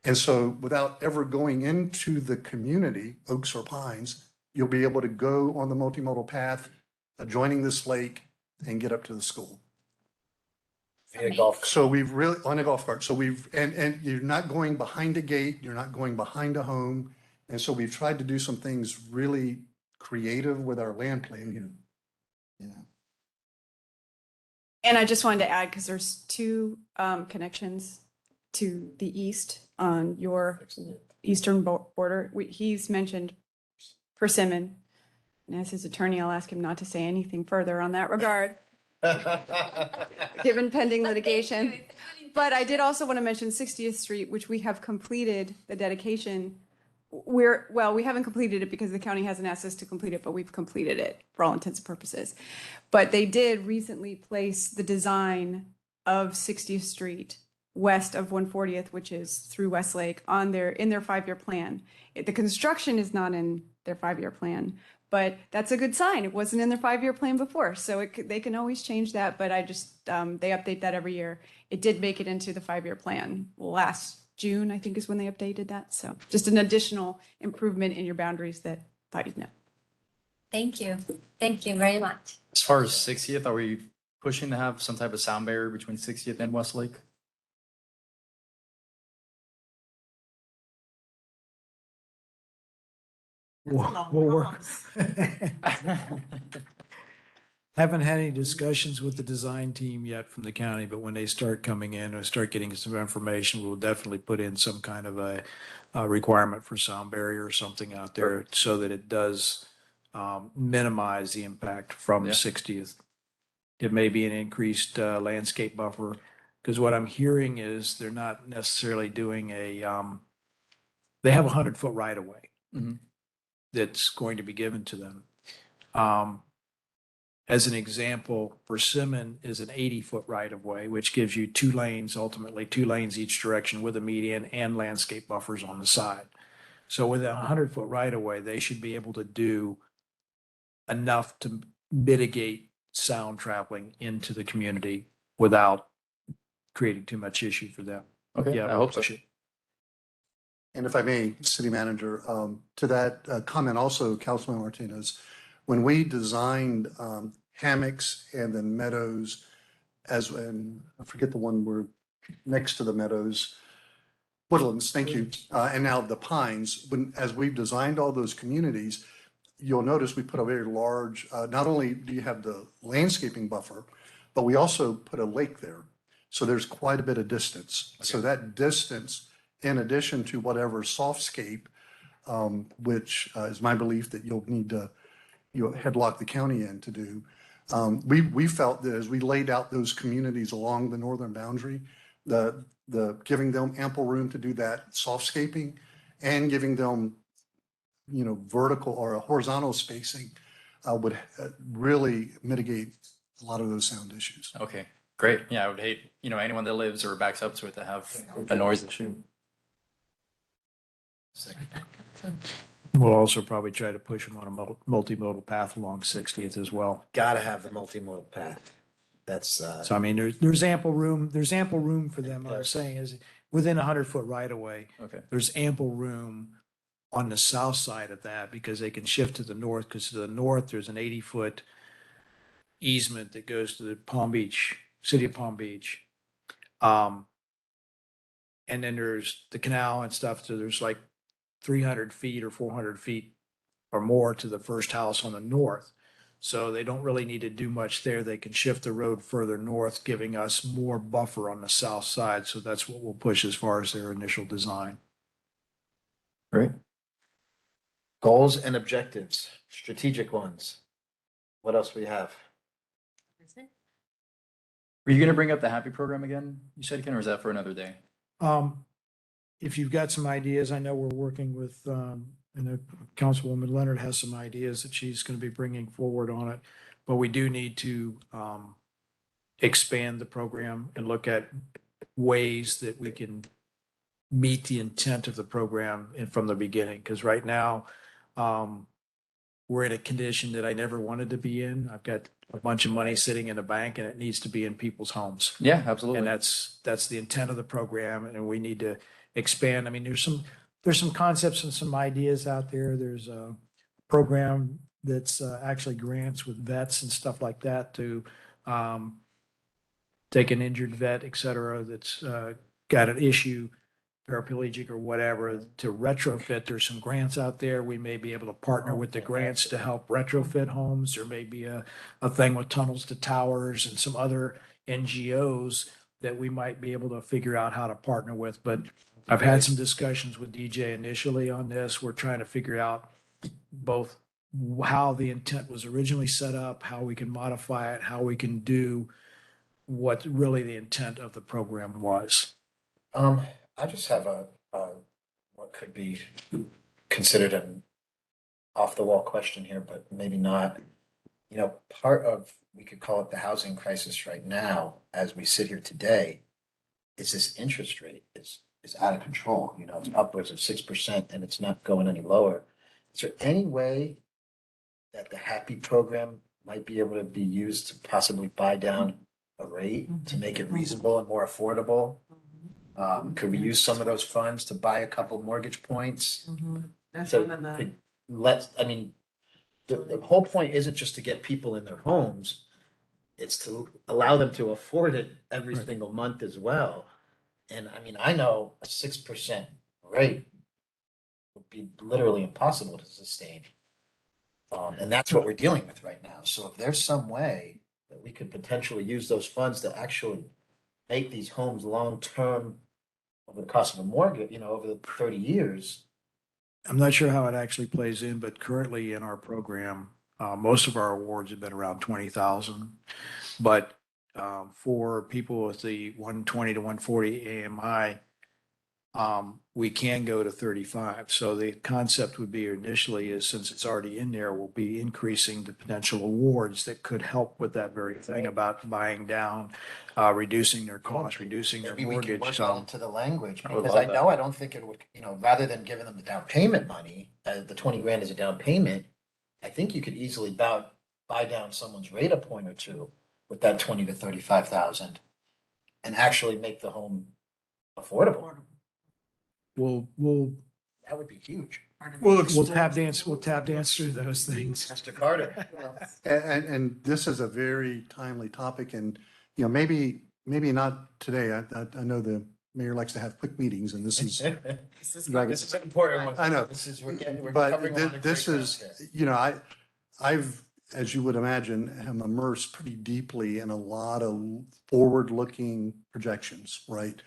And so without ever going into the community, Oaks or Pines, you'll be able to go on the multimodal path adjoining this lake and get up to the school. And a golf. So we've really, on a golf cart, so and you're not going behind a gate, you're not going behind a home. And so we've tried to do some things really creative with our land plan here. Yeah. And I just wanted to add, because there's two connections to the east on your eastern border. He's mentioned Persimmon. And as his attorney, I'll ask him not to say anything further on that regard, given pending litigation. But I did also want to mention 60th Street, which we have completed the dedication. We haven't completed it because the county hasn't asked us to complete it, but we've completed it for all intents and purposes. But they did recently place the design of 60th Street west of 140th, which is through Westlake, in their 5-year plan. The construction is not in their 5-year plan, but that's a good sign. It wasn't in their 5-year plan before, so they can always change that. But I just they update that every year. It did make it into the 5-year plan last June, I think, is when they updated that. So just an additional improvement in your boundaries that thought you'd know. Thank you. Thank you very much. As far as 60th, are we pushing to have some type of sound barrier between 60th and Westlake? Haven't had any discussions with the design team yet from the county, but when they start coming in or start getting some information, we'll definitely put in some kind of a requirement for sound barrier or something out there so that it does minimize the impact from Yeah. 60th. It may be an increased landscape buffer, because what I'm hearing is they're not necessarily doing they have 100-foot right of way Mhm. that's going to be given to them. As an example, Persimmon is an 80-foot right of way, which gives you 2 lanes, ultimately 2 lanes each direction with a median and landscape buffers on the side. So with a 100-foot right of way, they should be able to do enough to mitigate sound traveling into the community without creating too much issue for them. Okay, Yeah, I hope so. push it. And if I may, City Manager, to that comment also, Councilman Martinez, when we designed hammocks and then meadows, and I forget the one where next to the meadows, woodlands, thank you, and now the pines, as we've designed all those communities, you'll notice we put a very large, not only do you have the landscaping buffer, but we also put a lake there. So there's quite a bit of distance. So that distance, in addition to whatever softscape, which is my belief that you'll need to headlock the county in to do. We felt that as we laid out those communities along the northern boundary, the giving them ample room to do that softscaping and giving them, vertical or horizontal spacing would really mitigate a lot of those sound issues. Okay, great. Yeah, I would hate, anyone that lives or backs up to it to have a noise issue. We'll also probably try to push them on a multimodal path along 60th as well. Gotta have the multimodal path. That's, So I mean, there's ample room, for them. What I'm saying is within 100-foot right of way, Okay. there's ample room on the south side of that because they can shift to the north, because to the north, there's an 80-foot easement that goes to the Palm Beach, city of Palm Beach. And then there's the canal and stuff. So there's like 300 feet or 400 feet or more to the first house on the north. So they don't really need to do much there. They can shift the road further north, giving us more buffer on the south side. So that's what we'll push as far as their initial design. great. Goals and objectives, strategic ones. What else we have? Were you going to bring up the Happy program again? You said, Ken, or was that for another day? If you've got some ideas, I know we're working with, and Councilwoman Leonard has some ideas that she's going to be bringing forward on it. But we do need to expand the program and look at ways that we can meet the intent of the program from the beginning. Because right now, we're in a condition that I never wanted to be in. I've got a bunch of money sitting in a bank and it needs to be in people's homes. Yeah, And absolutely. that's the intent of the program, and we need to expand. I mean, there's some concepts and some ideas out there. There's a program that's actually grants with vets and stuff like that to take an injured vet, et cetera, that's got an issue, paraplegic or whatever, to retrofit. There's some grants out there. We may be able to partner with the grants to help retrofit homes. There may be a thing with Tunnels to Towers and some other NGOs that we might be able to figure out how to partner with. But I've had some discussions with DJ initially on this. We're trying to figure out both how the intent was originally set up, how we can modify it, how we can do what really the intent of the program was. I just have what could be considered an off-the-wall question here, but maybe not. You know, part of, we could call it the housing crisis right now, as we sit here today, is this interest rate is out of control. You know, it's upwards of 6% and it's not going any lower. Is there any way that the HAPPY program might be able to be used to possibly buy down a rate to make it reasonable and more affordable? Could we use some of those funds to buy a couple mortgage points? That's So one of the. I mean, the whole point isn't just to get people in their homes. It's to allow them to afford it every Right. single month as well. And I mean, I know a 6% rate would be literally impossible to sustain. And that's what we're dealing with right now. So if there's some way that we could potentially use those funds to actually make these homes long-term over the cost of a mortgage, you know, over the 30 years. I'm not sure how it actually plays in, but currently in our program, most of our awards have been around 20,000. But for people with the 120 to 140 AMI, we can go to 35. So the concept would be initially is, since it's already in there, we'll be increasing the potential awards that could help with that very thing about buying down, reducing their costs, reducing their Maybe we can mortgage. work So into the language, I would because love I that. know, I don't think it would, you know, rather than giving them the down payment money, the 20 grand is a down payment. I think you could easily buy down someone's rate a point or two with that 20 to 35,000 and actually make the home affordable. we'll That would be huge. We'll tap dance through those things. Mr. Carter. And this is a very timely topic and, you know, maybe not today. I know the mayor likes to have quick meetings and this is, Like- This is an important one. I know. This is, we're but covering a lot of this great is, ground here. you know, I've, as you would imagine, am immersed pretty deeply in a lot of forward-looking projections, right?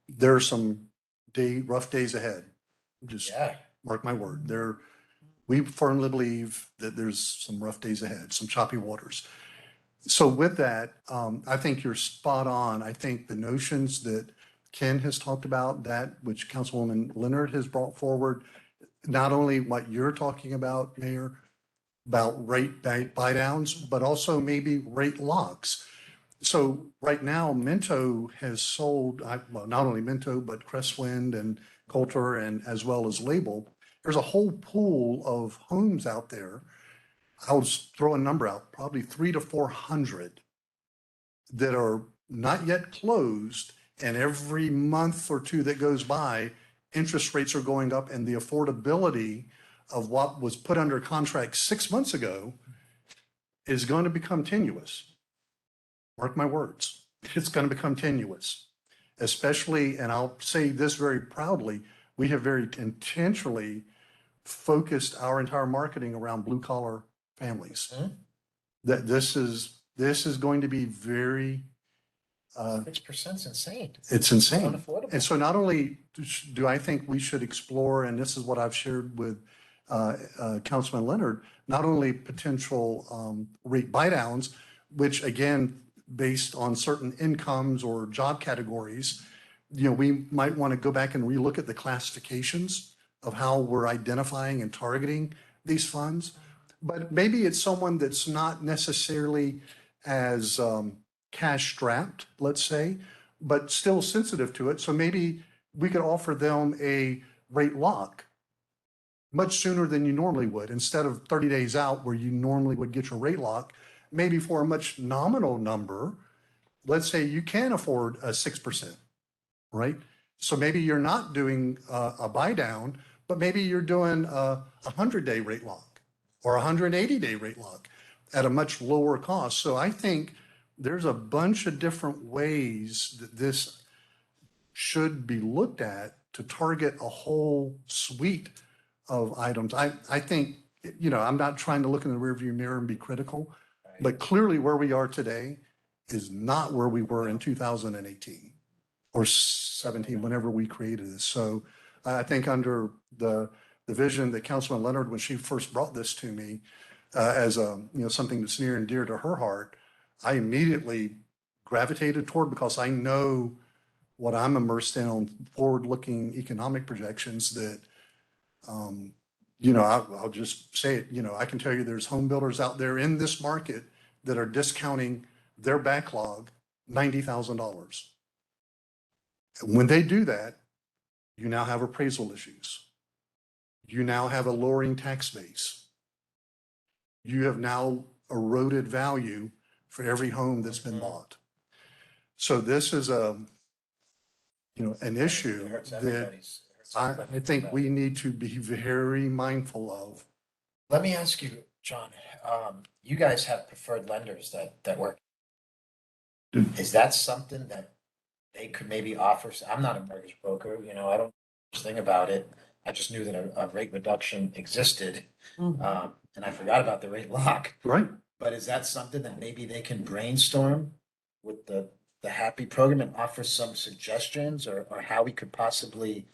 There are some rough days ahead. Just Yeah. mark my word. We firmly believe that there's some rough days ahead, some choppy waters. So with that, I think you're spot on. I think the notions that Ken has talked about, that which Councilwoman Leonard has brought forward, not only what you're talking about, Mayor, about rate buy downs, but also maybe rate locks. So right now, Minto has sold, well, not only Minto, but Crestwind and Coulter and as well as Label. There's a whole pool of homes out there. I'll just throw a number out, probably 300 to 400 that are not yet closed. And every month or two that goes by, interest rates are going up and the affordability of what was put under contract 6 months ago is going to become tenuous. Mark my words, it's going to become tenuous, especially, and I'll say this very proudly, we have very intentionally focused our entire marketing around blue collar families. Mhm. That this is going to be very, 6% is insane. it's insane. Unaffordable. And so not only do I think we should explore, and this is what I've shared with Councilman Leonard, not only potential rate buy downs, which again, based on certain incomes or job categories, you know, we might want to go back and relook at the classifications of how we're identifying and targeting these funds. But maybe it's someone that's not necessarily as cash strapped, let's say, but still sensitive to it. So maybe we could offer them a rate lock much sooner than you normally would. Instead of 30 days out where you normally would get your rate lock, maybe for a much nominal number, let's say you can afford a 6%, right? So maybe you're not doing a buy down, but maybe you're doing a 100-day rate lock or a 180-day rate lock at a much lower cost. So I think there's a bunch of different ways that this should be looked at to target a whole suite of items. I think, you know, I'm not trying to look in the rearview mirror and be critical, but clearly where we are today is not where we were in 2018 or 17, whenever we created this. So I think under the vision that Councilman Leonard, when she first brought this to me as a, you know, something that's near and dear to her heart, I immediately gravitated toward, because I know what I'm immersed in on forward-looking economic projections that, you know, I'll just say it, you know, I can tell you there's home builders out there in this market that are discounting their backlog $90,000. When they do that, you now have appraisal issues. You now have a lowering tax base. You have now eroded value for every home that's been bought. So this is a, you know, an issue that I think we need to be very mindful of. Let me ask you, John, you guys have preferred lenders that work. Is that something that they could maybe offer? I'm not a mortgage broker, you know, I don't know this thing about it. I just knew that a rate reduction existed, and I forgot about the rate lock. Right. But is that something that maybe they can brainstorm with the HAPPY program and offer some suggestions, or how we could possibly,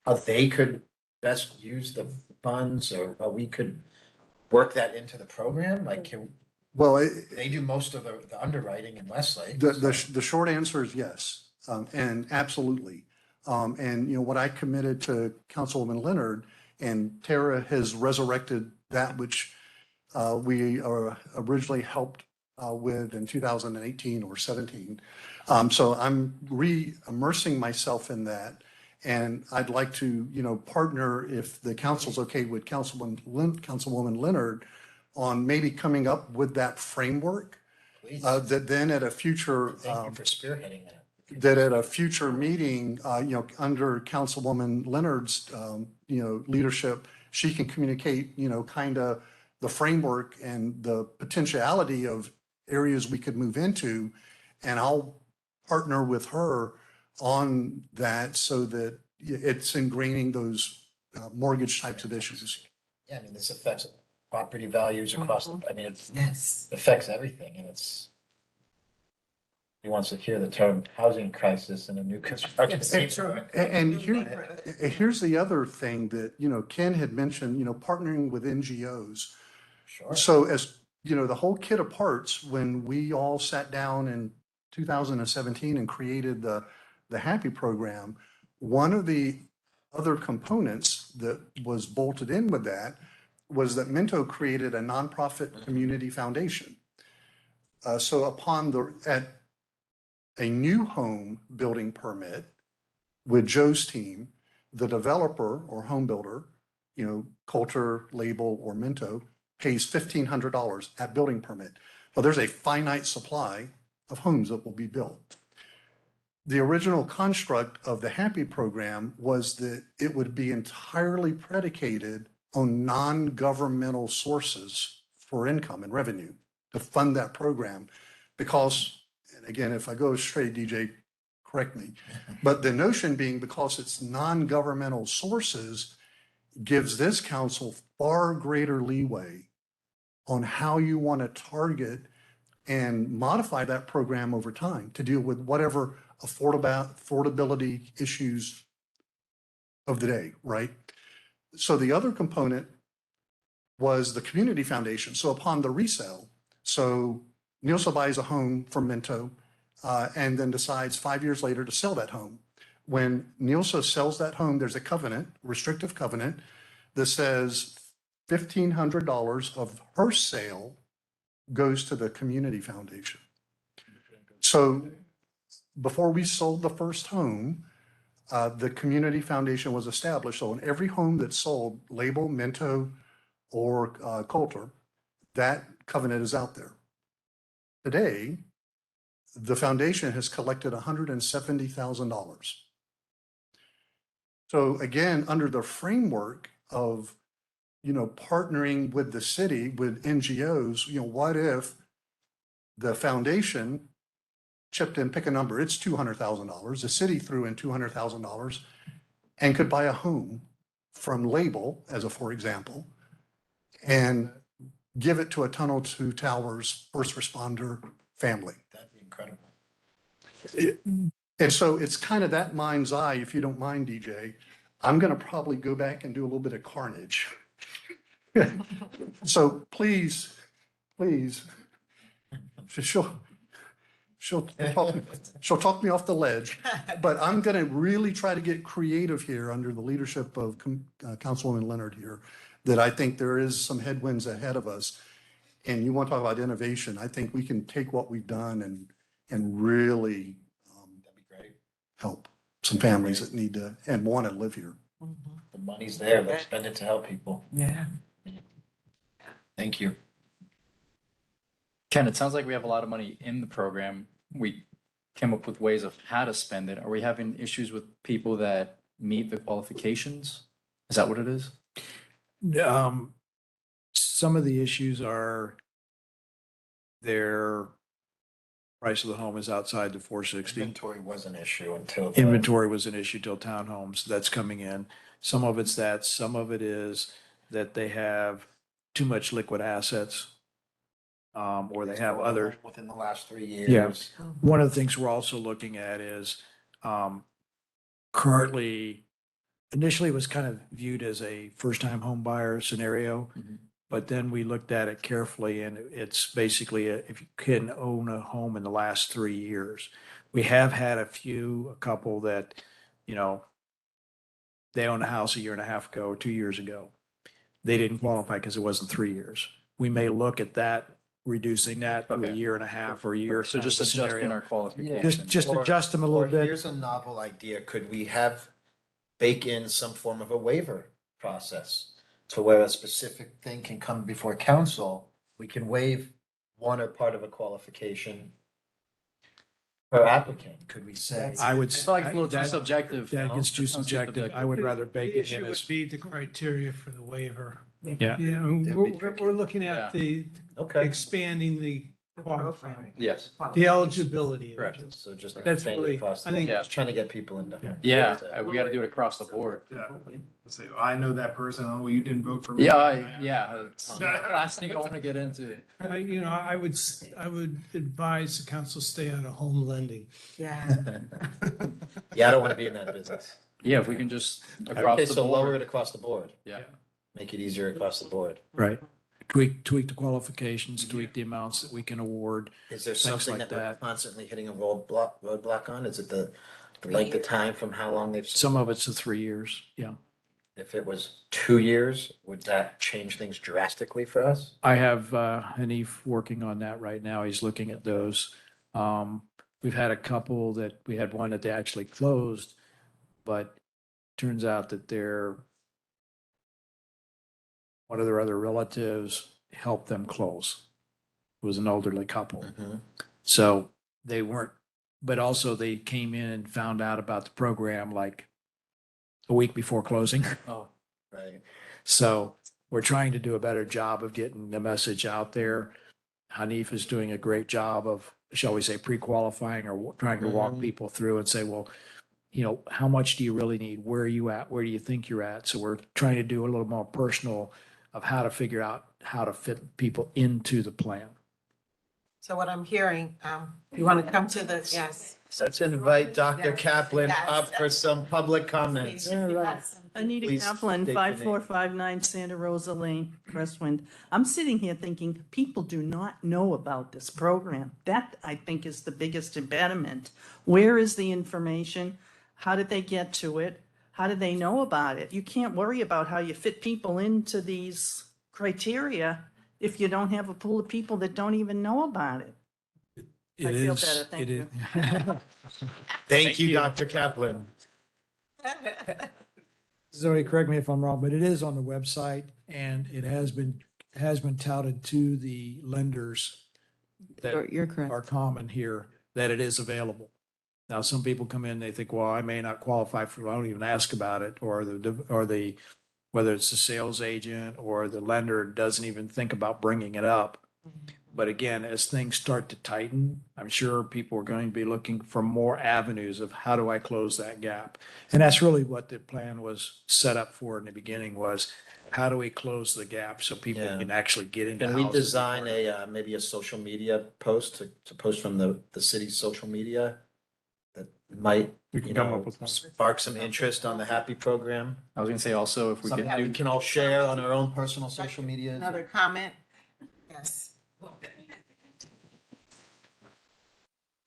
how they could best use the funds, or we could work that into the program? Like, Well, they do most of the underwriting in Westlake. the short answer is yes, and absolutely. And, you know, what I committed to Councilwoman Leonard, and Tara has resurrected that which we originally helped with in 2018 or 17. So I'm re-immersing myself in that. And I'd like to, you know, partner, if the council's okay with Councilwoman Leonard, on maybe coming up with that framework. Please. That then at a future. Thank you for spearheading that. That at a future meeting, you know, under Councilwoman Leonard's, you know, leadership, she can communicate, you know, kind of the framework and the potentiality of areas we could move into. And I'll partner with her on that so that it's ingraining those mortgage types of issues. Yeah, I mean, this affects property values across, I mean, it Yes. affects everything, and it's, he wants to hear the term housing crisis in a new construction. And here's the other thing that, you know, Ken had mentioned, you know, partnering with NGOs. Sure. So as, you know, the whole kit of parts, when we all sat down in 2017 and created the HAPPY program, one of the other components that was bolted in with that was that Minto created a nonprofit community foundation. So upon at a new home building permit with Joe's team, the developer or home builder, you know, Coulter, Label, or Minto, pays $1,500 at building permit. Well, there's a finite supply of homes that will be built. The original construct of the HAPPY program was that it would be entirely predicated on non-governmental sources for income and revenue to fund that program. Because, and again, if I go astray, DJ, correct me, but the notion being, because it's non-governmental sources, gives this council far greater leeway on how you want to target and modify that program over time to deal with whatever affordability issues of the day, right? So the other component was the community foundation. So upon the resale, so Nielsa buys a home from Minto and then decides 5 years later to sell that home. When Nielsa sells that home, there's a covenant, restrictive covenant, that says $1,500 of her sale goes to the community foundation. So before we sold the first home, the community foundation was established. So in every home that sold Label, Minto, or Coulter, that covenant is out there. Today, the foundation has collected $170,000. So again, under the framework of, partnering with the city, with NGOs, what if the foundation chipped in, pick a number, it's $200,000. The city threw in $200,000 and could buy a home from Label, for example, and give it to a Tunnel to Towers first responder family. That'd be incredible. And so it's kind of that mind's eye, if you don't mind, DJ. I'm going to probably go back and do a little bit of carnage. So please, she'll talk me off the ledge, but I'm going to really try to get creative here under the leadership of Councilwoman Leonard here, that I think there is some headwinds ahead of us. And you want to talk about innovation, I think we can take what we've done and really That'd be great. help some families that need to and want to live here. The money's there, let's spend it to help people. Yeah. Thank you. Ken, it sounds like we have a lot of money in the program. We came up with ways of how to spend it. Are we having issues with people that meet the qualifications? Is that what it is? Some of the issues are their price of the home is outside the 460. Inventory was an issue until. Inventory was an issue till townhomes. That's coming in. Some of it's that, some of it is that they have too much liquid assets. Or they have other. Within the last 3 years. Yeah. One of the things we're also looking at is currently, initially it was kind of viewed as a first-time home buyer scenario. Mhm. But then we looked at it carefully and it's basically if you can own a home in the last 3 years. We have had a couple that, they owned a house a year and a half ago or 2 years ago. They didn't qualify because it wasn't 3 years. We may look at that, reducing that to a Okay. year and a half or a year. So just kind of adjusting scenario. our qualifications. Just Or- adjust them a Or little bit. here's a novel idea. Could we bake in some form of a waiver process to where a specific thing can come before council? We can waive one or part of a qualification per applicant. Could we say? I would. I feel like it's a little too that- subjective. That no? gets too Sounds subjective. I would rather bake The it in issue would as. be the criteria for the waiver. Yeah. Yeah, we're looking Yeah. at the Okay. expanding the qualifying, Yes. the eligibility. of Correct. it. So just. That's expand it really- across the- I think- Just trying to get people into. Yeah, we got to do it across the board. Yeah. Say, I know that person. Oh, you didn't vote for me. Yeah. It's the last thing I want to get into. I would advise the council stay out of home lending. Yeah. Yeah, I don't want to be in that business. Yeah, if we can just across Okay, the so lower it board. across the board. Yeah. Make it easier across the board. Right. Tweak the qualifications, tweak the amounts that we can award. Is there Things something like that we're that. constantly hitting a roadblock on? Is it the length of time from how long they've? Some of it's the 3 years. Yeah. If it was 2 years, would that change things drastically for us? I have Hanif working on that right now. He's looking at those. We've had a couple we had one that they actually closed, but turns out that one of their other relatives helped them close. It was an elderly couple. So they weren't, but also they came in and found out about the program like a week before closing. Oh, Right. So we're trying to do a better job of getting the message out there. Hanif is doing a great job of, shall we say, pre-qualifying or trying to walk people through and say, well, how much do you really need? Where are you at? Where do you think you're at? So we're trying to do a little more personal of how to figure out how to fit people into the plan. So what I'm hearing, you want to come to the, yes. Let's invite Dr. Kaplan Yes. up for some public comments. Anita Please Kaplan, state your name. 5459 Santa Rosa Lane, Crestwind. I'm sitting here thinking, people do not know about this program. That, I think, is the biggest impediment. Where is the information? How did they get to it? How do they know about it? You can't worry about how you fit people into these criteria if you don't have a pool of people that don't even know about it. I feel better, thank you. Thank you, Dr. Kaplan. Zoe, correct me if I'm wrong, but it is on the website and it has been touted to the lenders that You're correct. are common here, that it is available. Now, some people come in, they think, well, I may not qualify for, I don't even ask about it, or whether it's the sales agent or the lender doesn't even think about bringing it up. But again, as things start to tighten, I'm sure people are going to be looking for more avenues of how do I close that gap? And that's really what the plan was set up for in the beginning, was how do we close the gap so people Yeah. can actually get into Can we houses? design maybe a social media post to post from the city's social media? That might, We can you come know, up with one. spark some interest on the Happy program. I was gonna say also, if we Something could that we do, can all share on our own personal social media. Another comment? Yes.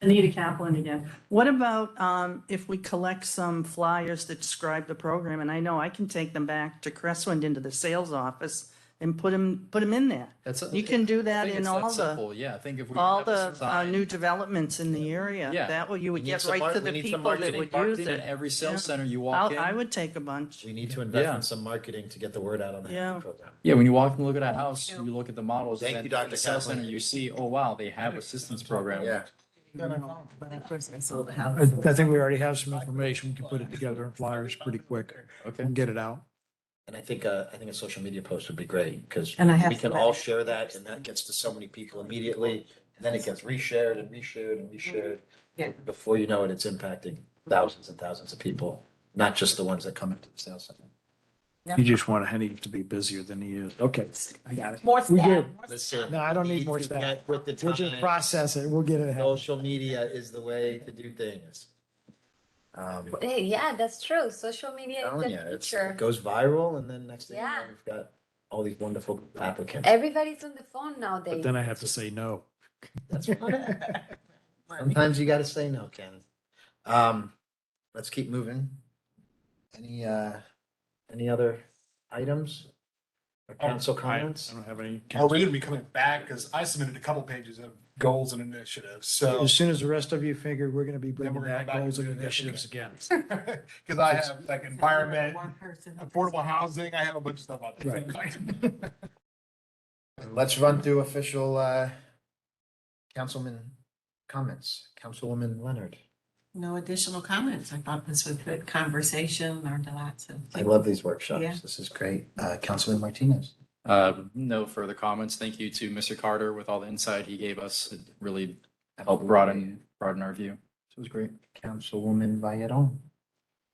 Anita Kaplan again. What about if we collect some flyers that describe the program? And I know I can take them back to Cresswind into the sales office and put them in there. You can do that in all the, yeah, I think if we. all have a the sign- new developments in the area. Yeah. That way you We would need get some right to we the need some people that marketing- would use Marketing in it. every Yeah. sales center you walk in. I would take a bunch. We need to invest Yeah. in some marketing to get the word out on the Yeah. Happy program. Yeah, when you walk and look at a house, you look at the models. Thank and you, Dr. the sales Kaplan. center, you see, oh, wow, they have assistance program. Yeah. But of course, I sold the house. I think we already have some information. We can put it together in flyers pretty quick Okay. and get it out. And I think a social media post would be great because And I have we can some- all share that and that gets to so many people immediately. And then it gets reshared and reshared and reshared. Yeah. Before you know it, it's impacting thousands and thousands of people, not just the ones that come into the sales center. You just want Henny to be busier than he is. Okay, I got it. More We staff. good. more Listen. No, I don't need more to staff. get With the We'll just time, process it. We'll get it ahead. social media is the way to do things. Hey, yeah, that's true. Social media is Telling the you, it future. goes viral and then next thing you know, Yeah. we've got all these wonderful applicants. Everybody's on the phone But nowadays. then I have to say no. That's fine. Sometimes you gotta say no, Ken. Let's keep moving. Any other items? Or council I comments? don't have any. Oh, we're gonna be coming back because I submitted a couple pages of goals and initiatives, so. As soon as the rest of you figured, we're gonna be Then bringing we're gonna back go back goals to and the- initiatives again. Cause I have like environment, One person. affordable housing, I have a bunch of stuff out there. Let's run through official councilman comments. Councilwoman Leonard. No additional comments. I thought this was good conversation, learned a lot, so. I love these workshops. Yeah. This is great. Councilman Martinez. No further comments. Thank you to Mr. Carter with all the insight he gave us. It really helped broaden our view. So it was great. Councilwoman Valleron.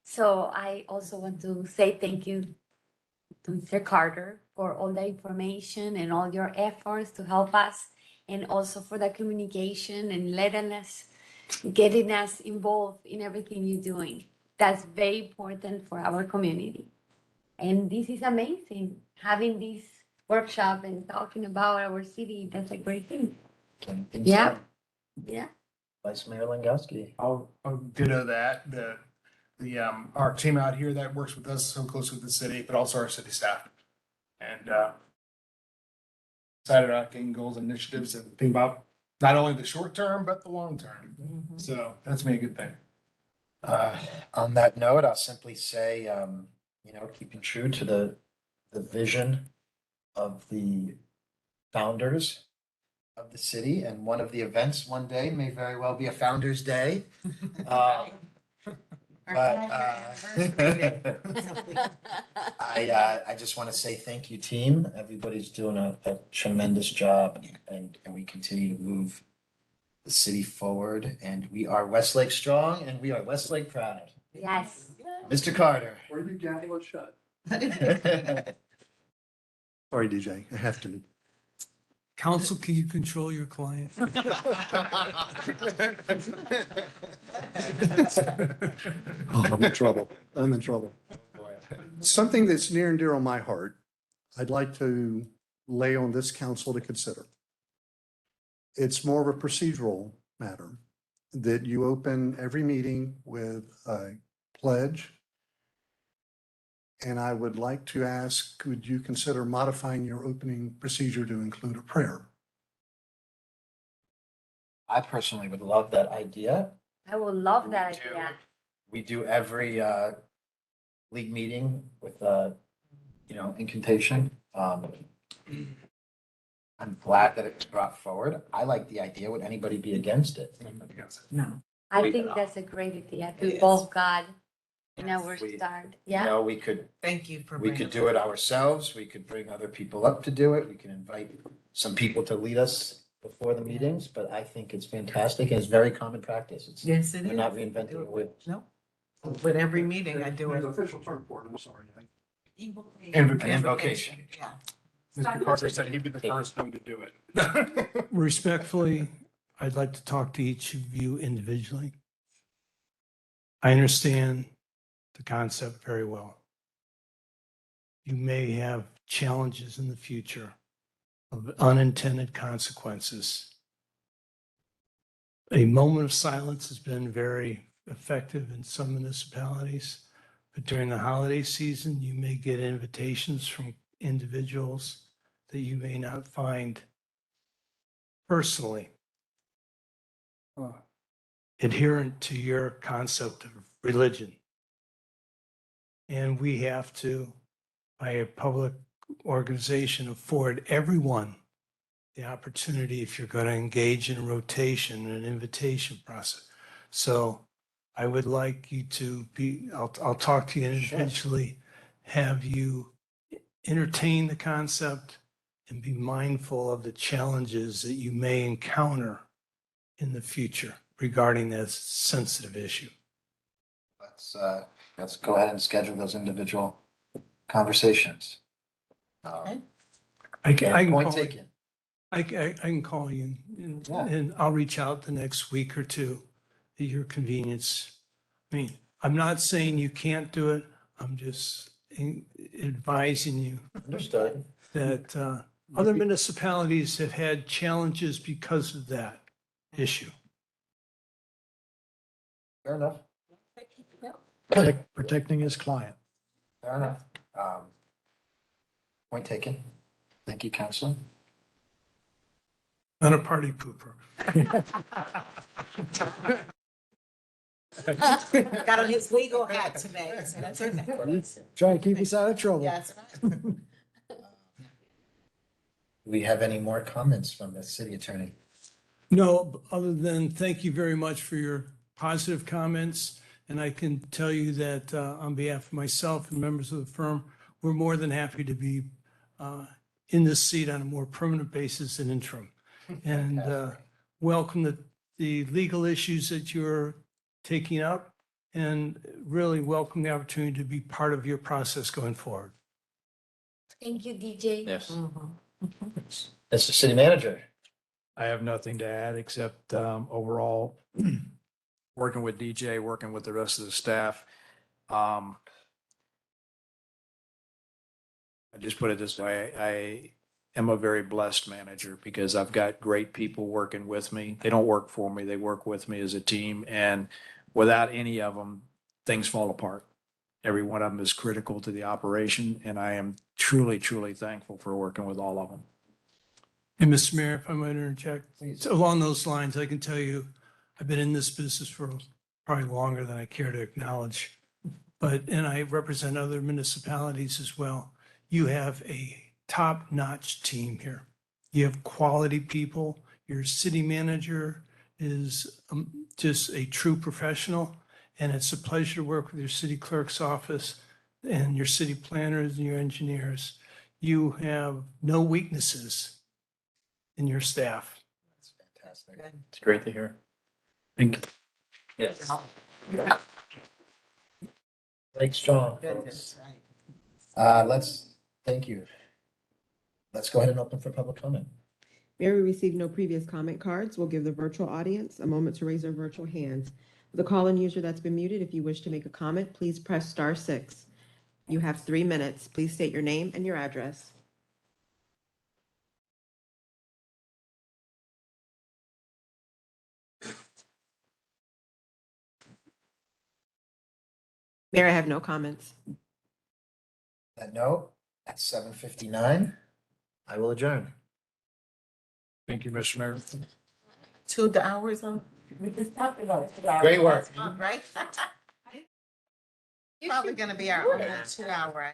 So I also want to say thank you to Mr. Carter for all the information and all your efforts to help us, and also for the communication and getting us involved in everything you're doing. That's very important for our community. And this is amazing, having this workshop and talking about our city. That's a great thing. Anything Yeah. said? Yeah. Vice Mayor Langowski. I'll ditto that, our team out here that works with us so close with the city, but also our city staff. And, excited about getting goals and initiatives and think about not only the short term, but the long term. So that's been a good thing. On that note, I'll simply say, keeping true to the vision of the founders of the city, and one of the events one day may very well be a Founders Day. I just want to say thank you, team. Everybody's doing a tremendous job, and we continue to move the city forward, and we are Westlake strong, and we are Westlake proud. Yes. Mr. Carter. Where you got it shut? Sorry, DJ, I have to. Counsel, can you control your client? Oh, I'm in trouble. I'm in trouble. Something that's near and dear on my heart, I'd like to lay on this council to consider. It's more of a procedural matter that you open every meeting with a pledge. And I would like to ask, could you consider modifying your opening procedure to include a prayer? I personally would love that idea. I would love that idea. We do every league meeting with, incantation. I'm glad that it was brought forward. I like the idea. Would anybody be against it? No. I think that's a great idea. We Yes. both got our We- start. You Yeah. know, we could Thank you for We bringing. could do it ourselves. We could bring other people up to do it. We can invite some people to lead us before the meetings, but I think it's fantastic and it's very common practice. It's, Yes, it we're is. not reinventing the wheel. No. With every meeting I do it. Official term for it, I'm sorry. Invocation. Yeah. Mr. Carter said he'd be the first one to do it. Respectfully, I'd like to talk to each of you individually. I understand the concept very well. You may have challenges in the future of unintended consequences. A moment of silence has been very effective in some municipalities, but during the holiday season, you may get invitations from individuals that you may not find personally adherent to your concept of religion. And we have to, by a public organization, afford everyone the opportunity if you're going to engage in a rotation and an invitation process. So I would like you to be, I'll talk to you individually, have you entertain the concept and be mindful of the challenges that you may encounter in the future regarding this sensitive issue. Let's go ahead and schedule those individual conversations. I can Point call, taken. I can call you Yeah. and I'll reach out the next week or two at your convenience. I mean, I'm not saying you can't do it. I'm just advising you Understood. that other municipalities have had challenges because of that issue. Fair enough. Protecting his client. Fair enough. Point taken. Thank you, Councilman. Not a party pooper. Got on his legal hat today, so that's okay. Trying to keep us out of trouble. Yes. Do we have any more comments from the city attorney? No, other than thank you very much for your positive comments. And I can tell you that on behalf of myself and members of the firm, we're more than happy to be in this seat on a more permanent basis than interim. And welcome the legal issues that you're taking up and really welcome the opportunity to be part of your process going forward. Thank you, DJ. Yes. Mr. City Manager. I have nothing to add except overall, working with DJ, working with the rest of the staff. I just put it this way, I am a very blessed manager because I've got great people working with me. They don't work for me, they work with me as a team. And without any of them, things fall apart. Every one of them is critical to the operation, and I am truly, truly thankful for working with all of them. And Mr. Mayor, if I might interject, along those lines, I can tell you, I've been in this business for probably longer than I care to acknowledge. And I represent other municipalities as well. You have a top-notch team here. You have quality people. Your city manager is just a true professional. And it's a pleasure to work with your city clerk's office and your city planners and your engineers. You have no weaknesses in your staff. That's fantastic. It's great to hear. Thank you. Yes. Blake Strong. folks. Goodness, right. Thank you. Let's go ahead and open for public comment. Mayor, we received no previous comment cards. We'll give the virtual audience a moment to raise their virtual hands. For the call-in user that's been muted, if you wish to make a comment, please press *6. You have 3 minutes. Please state your name and your address. Mayor, I have no comments. That note, at 7:59, I will adjourn. Thank you, Mr. Mayor. 2 hours on. We just talked about it. Great work. Right? Probably gonna be our only 2 hour.